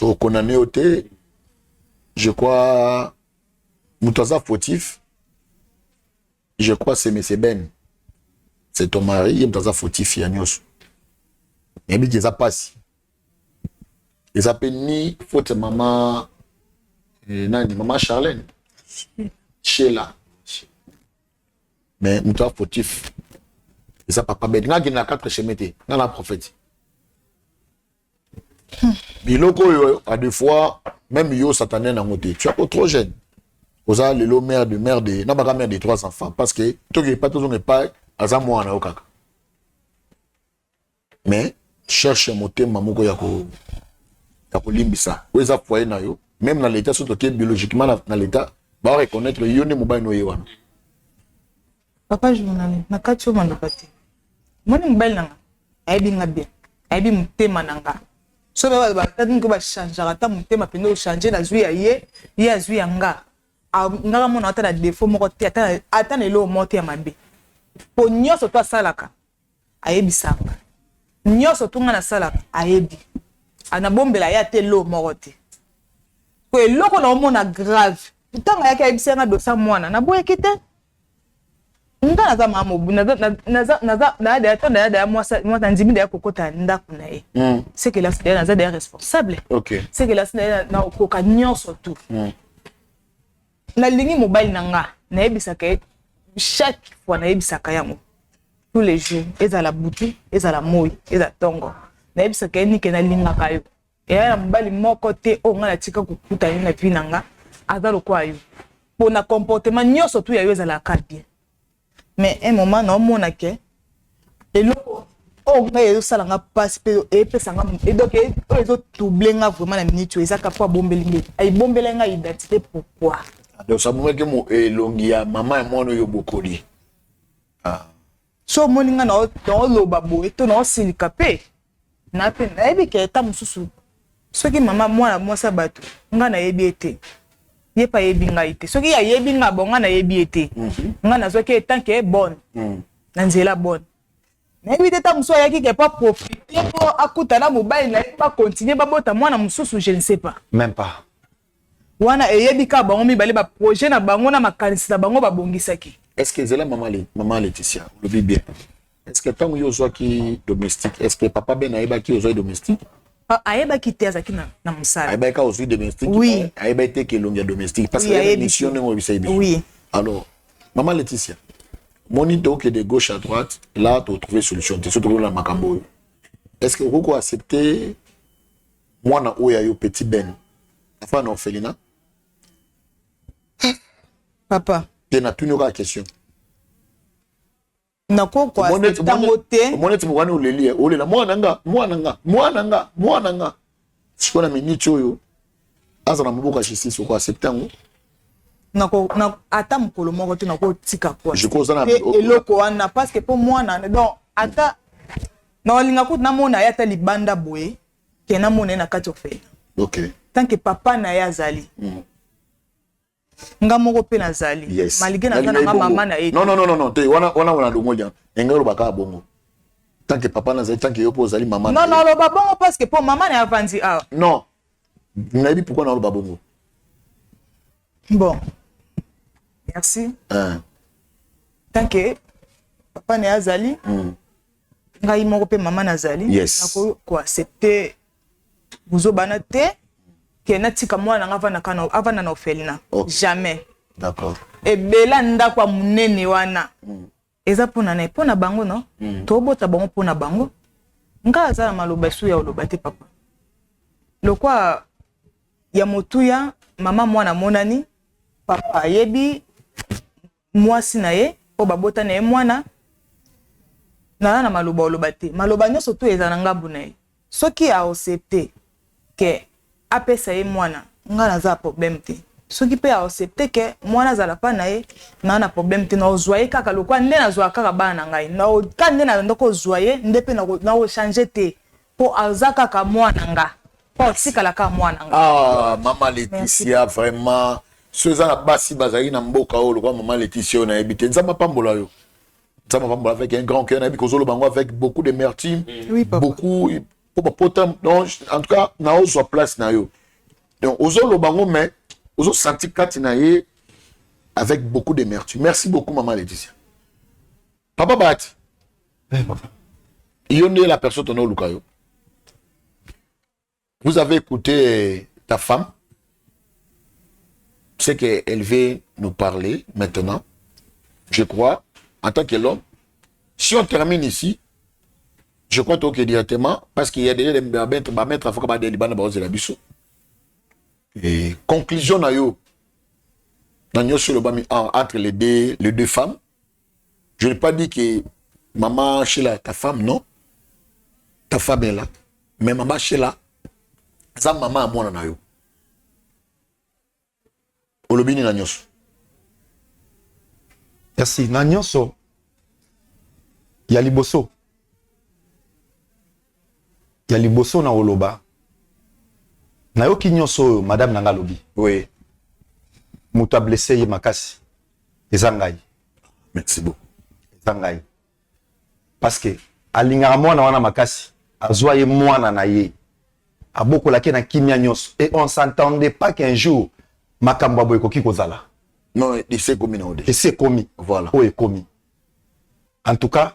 Au condamné au thé, je crois, Moutaza fautif. Je crois c'est M. Ben. C'est ton mari, Moutaza fautif, Yanyos. Mais il y a pas si. Ils appellent ni faute maman, maman Charlène. Sheila. Mais Moutoua fautif. Et ça, papa, ben, n'a gagné 4 chemete, dans la prophète. Biloko, à deux fois, même yo, satané, n'a monté. Tu es pas trop jeune. Vous avez le mère de, n'a pas mère de 3 enfants. Parce que, tout n'est pas, à ça, moi, en a mais, cherche mon thème, maman, yako limbisa. Où est-ce que na yo? Même dans l'état, surtout biologiquement, dans l'état, va reconnaître le yone mobile no yewan. Papa journaliste, na kati yo maloba te. Moni mobile nanga, ayebi nga bien. Ayebi mutema nanga. So ba tadi ko ba changer ata mutema pendo o changer na zwi ya ye azwi yanga. Nga mona ata na défaut moko te ata na lo mote ya mabe. Po nyoso to salaka. Ayebi sanga. Nyoso tunga na salaka ayebi. Ana bombela ya te lo moko te. Ko eloko na omona grave. Tanga yake ayebisa nga dosa mwana na boye kite. Nga naza mamu naza moi ndimi de kokota ndako na ye. C'est que là c'est naza des responsable. OK. C'est que là c'est na koka nyonso tout. Na lingi mobile nanga na yebisa ke chaque fois na yebisa ka yango. Tous les jours ezala butu, ezala moi, ezala tongo. Na yebisa ke ni ke na linga kayo. Et na mobile moko te o nga na tika kokuta ni na vie nanga azalo kwa yo. Pour na comportement nyonso tout ya yo ezala ka bien. Mais un moment non mona ke eloko o nga yo sala nga passe pe e pesa nga e donc ezo doubler nga vraiment na minute eza ka po bombelingi ay bombelenga identité pourquoi donc ça me que mo elongia maman et moi no yo bokoli so moninga na o loba bo eto na silika pe na pe na ebi ke ta mususu soki maman mwana mwasa bato nga na yebi ete ye pa yebi nga ite soki ya yebi nga bonga na yebi ete nga na soki tant que bonne na nzela bonne na yebi ta muso ya ki ke pas profiter po akuta na mobile na pas continuer ba bota mwana mususu je ne sais pas même pas wana yebi ka bango mi bale ba projet na bango na makanisi na bango ba bongisaki est-ce que zela maman Laetitia le vit bien est-ce que tant yo zo ki domestique est-ce que papa ben ayeba ki zo domestique ayeba ki te azaki na musala ayeba ka aussi domestique oui ayeba te que longia domestique parce que la mission ne mo bisaibi oui alors maman Laetitia monitor que de gauche à droite là tu trouver solution tu trouver la makambo est-ce que vous accepter mwana oya yo petit Ben afa na orphelinat papa te na tuni ka question nako kwa tango te monete mwana oleli olela mwana nga sikona minute oyo aza na mboka justice ko accepter ngo nako ata mukolo moko te nako tika kwa je cause na eloko wana parce que pour mwana donc ata na linga ko na mona ya ta libanda boye ke na mona na kati ofela OK tant que papa na ya zali nga moko pe na zali yes. malgré na nga mama na ete non te wana longolia engelo baka bongo tant que papa na zali tant que yo po zali mama non lo babongo parce que pour mama na avandi ah non nabi pourquoi na lo babongo bon merci tant que papa na zali ngai moko pe mama na zali yes. nako ko accepter buzo bana te ke natika mwana nga avana na orphelinat jamais d'accord e bela ndako ya munene wana eza pona bango no tobota bango pona bango nga aza na maloba su ya oloba te papa lokwa ya motuya mama mwana monani papa ayebi mwasi na ye po babota na ye mwana na maloba oloba te maloba nyonso to eza na ngambu na ye soki aaccepte ke apesa ye mwana nga naza problème te soki pe accepte ke mwana azala pa na ye na problème te na ozwa ye kaka lokwa nde nazwa kaka bana na ngai na ka nde na ndoko ozwa ye nde pe na changer te po aza kaka mwana nga po tikala ka mwana nga mama Laetitia vraiment ceux na basi bazali na mboka o lokwa mama Laetitia na ebite nzamba pambola yo nzamba pambola avec un grand cœur na ebi kozolo bango avec beaucoup de mertime beaucoup donc en tout cas na ozwa place na yo donc ozolo bango mais ozo senti kati na ye avec beaucoup d'émertume. Merci beaucoup maman Laetitia. Papa Bati. Yonde la personne tono lukayo. Vous avez écouté ta femme. C'est qu'elle veut nous parler maintenant. Je crois en tant que l'homme. Si on termine ici, je crois que directement, parce qu'il y a déjà des maîtres et conclusion entre les deux femmes. Je n'ai pas dit que maman Sheila, ta femme, non. Ta femme est là. Mais maman Sheila, ça maman à moi na yo. Olobini na nyoso. Merci. Na nyoso. Ya liboso. Ya liboso na oloba. Na yo ki nyoso madame nanga lobi. Oui. Muta blessé ye makasi. Ezangai. Merci beaucoup. Ezangai. Parce que alinga mwana wana makasi. Azwa ye mwana na ye. Aboko la ke na kimia nyoso. Et on s'entendait pas qu'un jour makambo boy koki kozala. Non, il s'est commis na ode. Il s'est commis. Voilà. O est commis. En tout cas,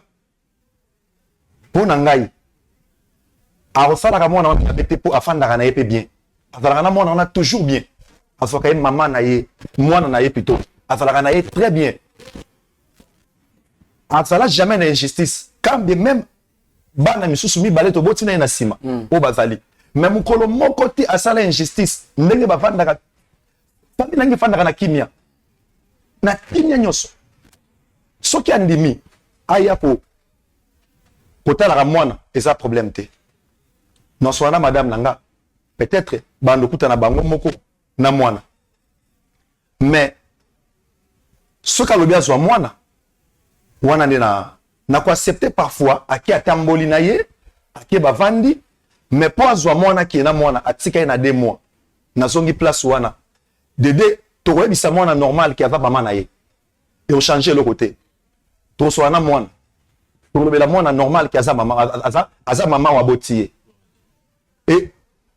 pour nangai arosala mwana wana bete po afanda na ye pe bien. Azala na mwana wana toujours bien. Asoka ye maman na ye, mwana na ye plutôt. Azala na ye très bien. Azala jamais na injustice. Quand bien même bana misusu mi baleto botina na sima. O bazali. Mais mukolo moko ti asala injustice. Ndenge bavanda ka famille nangi fanda na kimia. Na kimia nyoso. Soki andimi aya ko kotala mwana eza problème te. Non soit madame nanga peut-être bando kuta na bango moko na mwana. Mais soka lobi azwa mwana wana ndena na ko accepter parfois aki atamboli na ye aki bavandi mais po azwa mwana ki na mwana atika na 2 mois na zongi place wana dede to rebisa mwana normal ki ava mama na ye et on changer le côté to so na mwana to lobela mwana normal ki aza mama wa botier. Et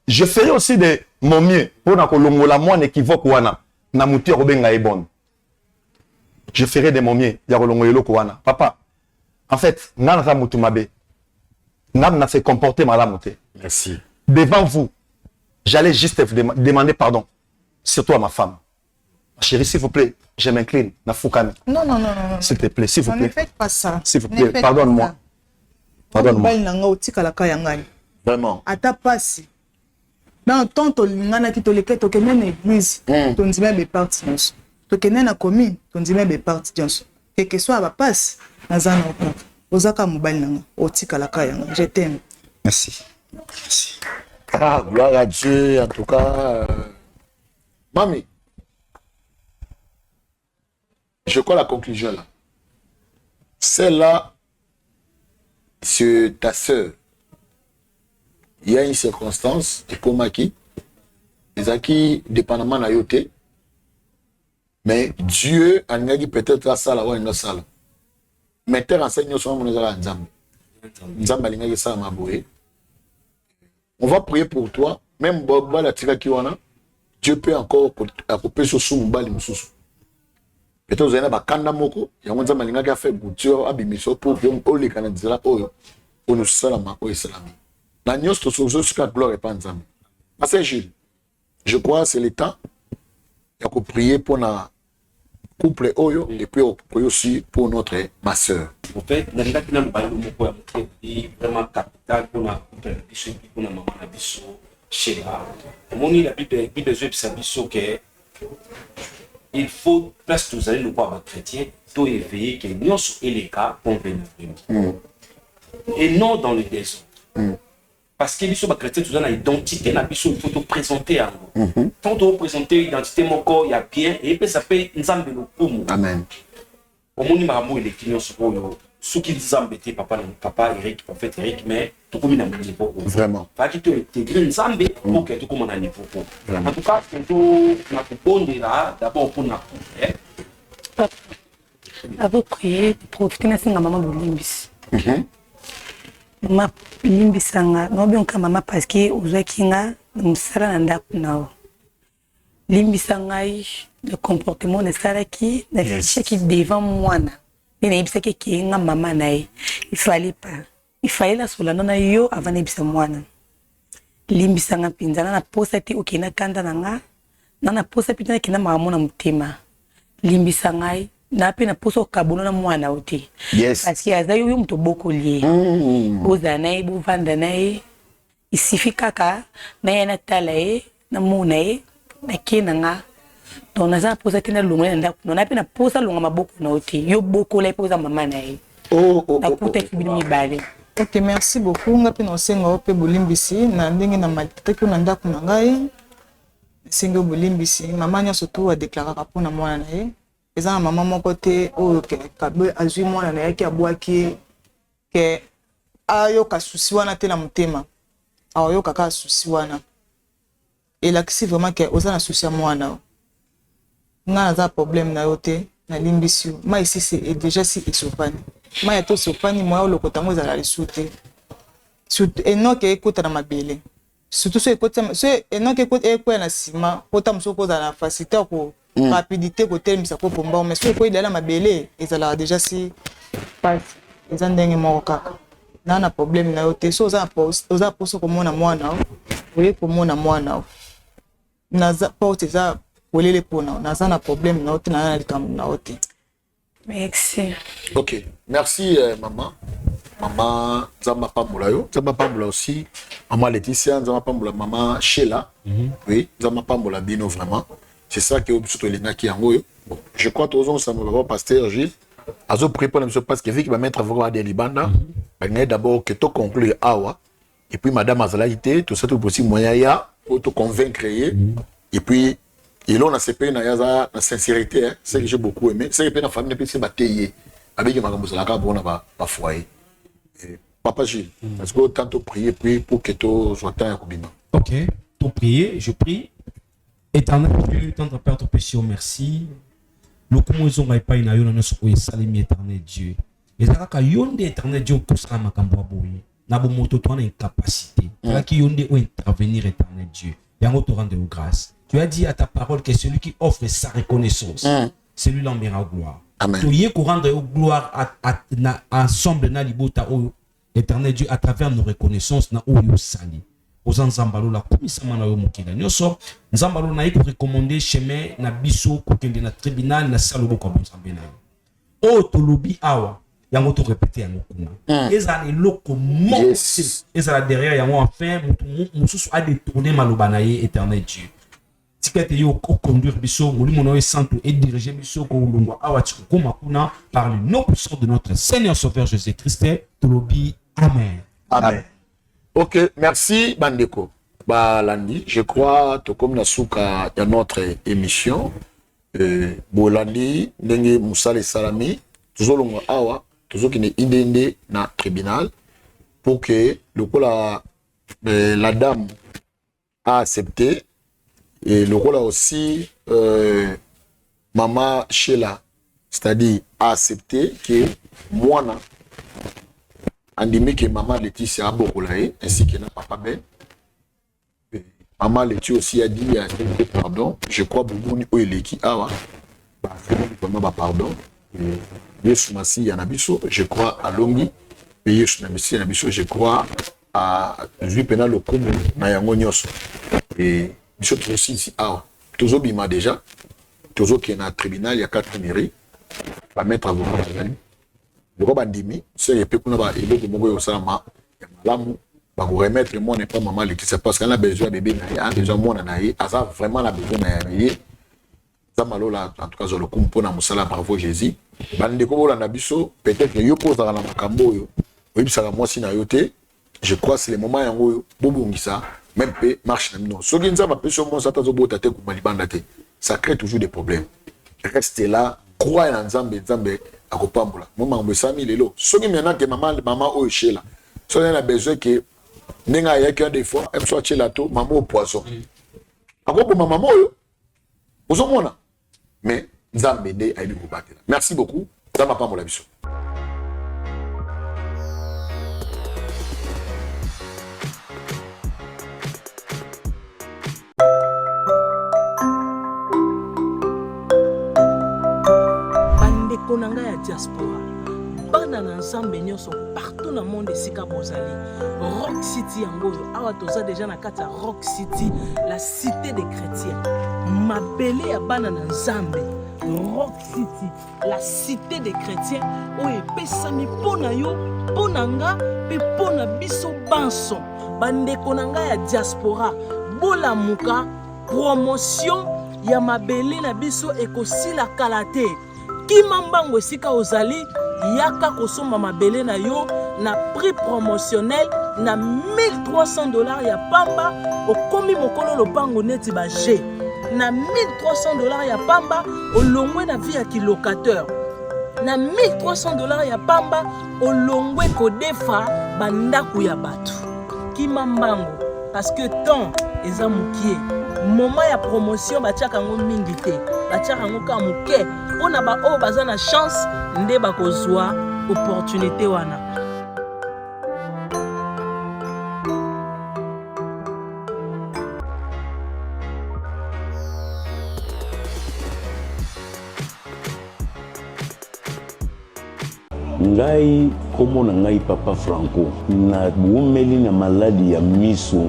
je ferai aussi de mon mieux pour na kolongola mwana équivoque wana na muti ya kobenga e bonne. Je ferai de mon mieux ya kolongola eloko wana. Papa, en fait, nana za mutu mabe. Nam na fait comporter malamu te. Merci. Devant vous, j'allais juste demander pardon, surtout à ma femme. Ma chérie, s'il vous plaît, je m'incline. Na fukami. Non. S'il te plaît, s'il vous plaît. Ne faites pas ça. S'il vous plaît, pardonne-moi. Pardonne-moi. Vraiment. Ata pasi. dans tant tolingana ki toleke tokende na église tondima be parti nyonso tokende na commune tondima be parti nyonso que soit ba passe naza na okaka ozaka mobali nanga otikalaka yanga je t'aime. Merci. Ah, gloire à Dieu, en tout cas. Mami, je crois la conclusion là. Celle-là, c'est ta sœur. Il y a une circonstance, et pour Maki, les acquis dépendamment de la yoté, mais Dieu a dit peut-être à ça là ou à une salle. Mais terre enseigne sur mon Nzambe. Nzambe a dit ça à ma bouée. On va prier pour toi. Même Boba la tira qui wana, Dieu peut encore couper sur sous mbali mususu. Peut-être vous avez ba kanda moko, ya mwanza malinga ka fait bouture abimiso pour que on les canadira oyo. On nous salama oyo salami. La nyos to sozo suka gloire et pas nzambe. Parce Gilles, je crois c'est le temps ya ko prier pour na couple oyo et puis on prie aussi pour notre ma sœur. En fait, dans le cas de moko ya vraiment capital pour na couple biso pour na maman na biso Sheila. Moni la Bible besoin de sabiso que il faut place tous aller nous voir chrétien tout éveiller que nous et les cas convenir et non dans le désordre. Parce que biso ba chrétien tout dans l'identité na biso il faut te présenter à nous. Tant de présenter identité mon corps il y a bien et puis ça fait nzambe le poum. Amen. Au moni maramu les clients sur ce qu'ils nzambe te papa Eric prophète Eric mais tout comme na niveau vraiment. Pas qui te intégrer nzambe pour que tout comme na niveau. En tout cas tout na kuponder là d'abord pour na Avant prier profiter na singa maman bolimbisi. Ma limbisanga no bionka mama parce que ozakinga msala na ndaku nao limbisanga le comportement ne sala ki na fiche qui devant moi na ne ibisa ke kinga mama nae il fallait la sola na yo avant ibisa mwana limbisanga pinzana na posa ti okina kanda nanga na posa pitana kina mama na mutema limbisanga na pe na poso kabono na mwana ote parce que aza yo mto bokolié ozana e bovanda na e isifika ka na yana talae na mona e na kenanga donc naza posa tena longo na ndako na pe na posa longa maboko na ote yo bokola posa mama na e na kuta kibini mibale. Ok, merci beaucoup. Nga pe na osenga ope bolimbisi na ndenge na matete ko na ndako na ngai senga bolimbisi mama nya surtout a déclarer rapport na mwana na e eza mama moko te oyo kabe azwi mwana na yaki abwaki ke ayoka susi wana te na motema ayoka kaka susi wana elakisi vraiment ke oza na susi ya mwana nga naza problème na yo te na limbisi yo ma ici c'est déjà si esopani ma ya to sopani moya olokota ngo ezala lisu te enoke ekota na mabele surtout so ekota so enoke ekota na nsima pota mosusu kozala na facilité ko rapidité côté misa ko pomba mais so ko idala mabele ezala déjà si pas eza ndenge moko kaka na problème na yo te so oza poso komona mwana oye komona mwana naza porte za olele pona naza na problème na yo te na likambo na yo te. Merci. Ok, merci maman. Maman Zama Pamboula yo, Zama Pamboula aussi, maman Laetitia, Zama Pamboula, maman Sheila, oui, Zama Pamboula Bino vraiment. C'est ça qui est surtout les qui en haut. Bon, je crois que tous ça me va pasteur Gilles. Azo pris pour monsieur parce que vu qu'il va mettre vraiment des libanda, ben d'abord que tout conclure awa et puis madame Azalaïté, tout ça tout possible moyen ya pour te convaincre et puis et là on a CP na yaza la sincérité, c'est que j'ai beaucoup aimé, c'est que la famille peut se batailler avec makambo za la ka bona ba foyer. Papa Gilles, est-ce que tant prier puis pour que tout soit un kubima. OK, tout prier, je prie. Éternel Dieu, tendre Père, ton péché, merci. Le comment ils ont pas une aïe, nous salimi éternel Dieu. Et ça ka yonde éternel Dieu pour ça makambo aboyi. Na bo moto toi une capacité. Là qui yonde ou intervenir éternel Dieu. Yango te rendre grâce. Tu as dit à ta parole que celui qui offre sa reconnaissance, celui-là en verra gloire. Amen. Tu y es qu'on rendre gloire à ensemble na libota o éternel Dieu à travers nos reconnaissances na o yo sali. Aux nzambalo la komisama na yo mokila nyoso nzambalo na yiko recommander chemin na biso kokende na tribunal na salobo kwa nzambe na yo o tolobi awa yango to répéter yango kuna ezala eloko moko ezala derrière yango enfin mususu a détourné maloba na ye éternel Dieu tikete yo ko conduire biso molimo na santo et diriger biso ko lungwa awati ko makuna par le nom puissant de notre Seigneur Sauveur Jésus-Christ tolobi amen. Amen. Ok, merci Bandeko. Lundi, je crois que comme na souka dans notre émission Bolandi ndenge Moussa Salami tozolonga awa tozokine indende na tribunal pour que la dame a accepté et le rôle aussi maman Sheila c'est-à-dire a accepté que moi andimi que maman Laetitia Abokolae ainsi que na papa Ben maman Laetitia aussi a dit pardon je crois beaucoup ni oeleki awa vraiment pardon Yesu Masi Yanabiso je crois à Longi et Yesu Masi Yanabiso je crois à lui pena le coup na yango nyoso et biso aussi ici awa tozo bima déjà tozo qui na tribunal ya 4 mairie va mettre avocat bazali le bandimi c'est epé kuna ba eloko moko yo salama ya malamu ba ko remettre moi n'est pas maman Laetitia parce qu'elle a besoin bébé na ya besoin moi na ye asa vraiment la besoin na ye ça malola en tout cas le coup pour na musala bravo Jésus bande ko bola na biso peut-être yo posa na makambo yo oyibisaka moi si na yote je crois c'est le moment yango bobongisa même peu marche na mino soki nzamba peso mo sata zo bota te ku malibanda te ça crée toujours des problèmes restez là croyez en nzambe nzambe akopambola mo mambo sami lelo soki maintenant que maman o Sheila so on a besoin que ninga ya que des fois elle soit Sheila to maman au poisson akopo maman oyo ozomona mais nzambe de aibi ko batela merci beaucoup nzamba pambola biso. Konanga ya diaspora bana na nzambe nyonso partout na monde esika bozali Rock City yango awa toza déjà na kati ya Rock City la cité des chrétiens mabele ya bana na nzambe Rock City la cité des chrétiens oyo epesami mpona yo mpona nga mpe mpona biso banso bandeko na ngai ya diaspora bolamuka promotion ya mabele na biso ekosila kala te kima mbango esika ozali yaka kosomba mabele na yo na prix promotionnel na $1300 ya pamba okomi mokolo lopango neti ba G na $1300 ya pamba olongwe na vie ya kilocateur na $1300 ya pamba olongwe kodefa bandaku ya bato kima mbango parce que temps eza mukie moment ya promotion batiaka ngo mingi te batiaka ngo ka muke mpona baoyo baza na chance nde bakozwa opportunité wana. Ngai komo na ngai papa Franco na bumeli na maladi ya miso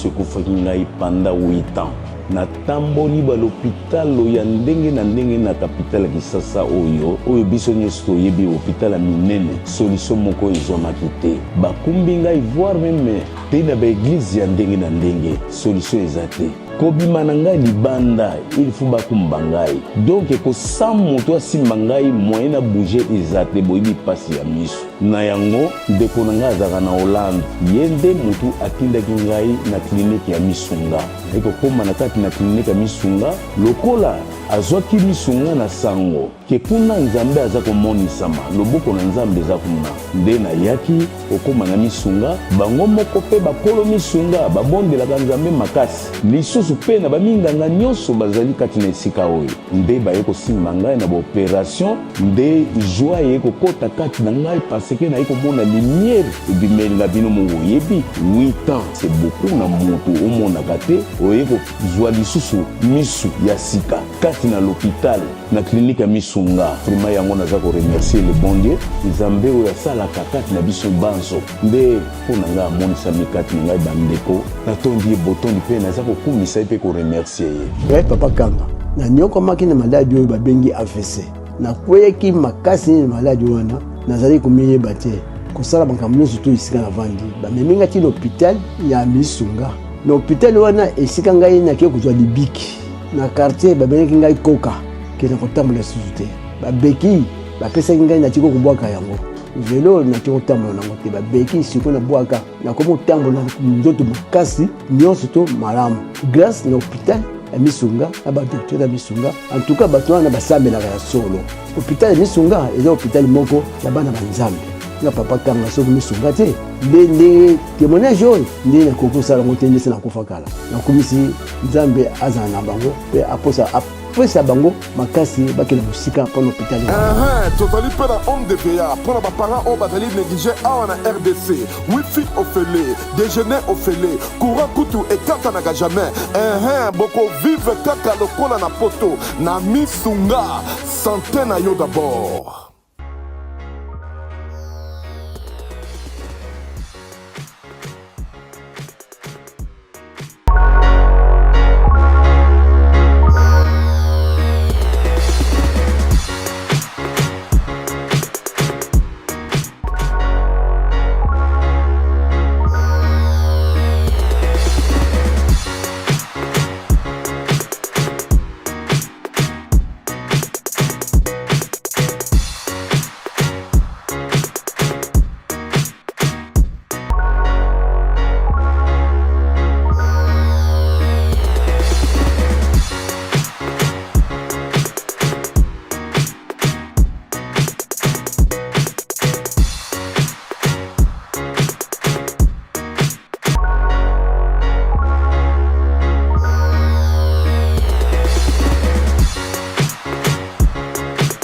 ekufaki ngai panda 8 ans na tamboli ba l'hôpital ya ndenge na ndenge na capitale Kisasa oyo biso nyonso toyebi hôpital ya minene solution moko ezonaki te bakumbi ngai voir même te na ba église ya ndenge na ndenge solution eza te kobima na ngai libanda il faut bakumba ngai donc ekosa moto asimba ngai moyen na bouger eza te boyebi pasi ya miso na yango ndeko na ngai azalaka na Hollande ye nde motu atindaki ngai na klinike ya misunga ekokoma na kati na klinike ya misunga lokola azwaki misunga na sango ke kuna nzambe aza komonisama loboko na nzambe eza kuna nde nayaki okoma na misunga bango moko mpe bakolo misunga babondelaka nzambe makasi lisusu mpe na baminganga nyonso bazali kati na esika oyo nde baye kosimba ngai na baopération nde joi ye kokota kati na ngai parce que naye komona lumière ebimeli na bino moyebi 8 ans c'est beaucoup na moto omonaka te oye kozwa lisusu misu ya sika kati na l'hôpital na clinique ya misunga vraiment yango naza ko remercier le bon Dieu nzambe oyo asalaka kati na biso banso nde mpona ngai amonisami kati na ngai bandeko natondi ye botondi mpe naza kokumisa ye mpe koremercier ye papa Kanga na nyokomaki na maladi oyo babengi AVC nakweyaki makasi na maladi wana nazali komiyeba te kosala makambo nyonso to esika navandi bamemingaki na hôpital ya Misunga na hôpital wana esika ngai nake kozwa libiki na quartier babengaki ngai koka ke na kotambola susu te babeki bapesaki ngai natiki kobwaka yango velo natiki kotambola nango te babeki siko nabwaka nakomi kotambola nzoto makasi nyonso to malamu grâce na hôpital ya Misunga na badokteur ya Misunga en tout cas bato wana basambelaka ya solo hôpital ya Misunga eza hôpital moko ya bana banzambe nga papa kanga soki Misunga te nde témoignage oyo nde nakoki kosala yango te ndese nakufa kala nakomisi nzambe azala na bango mpe apesa bango makasi bakende mosika mpo na hôpital tozali mpe na homme de veya mpo na baparent oyo bazali néglige awa na RDC wifi ofele déjeuner ofele courant kutu ekatanaka jamais bokovivre kaka lokola na poto na Misunga santé na yo d'abord.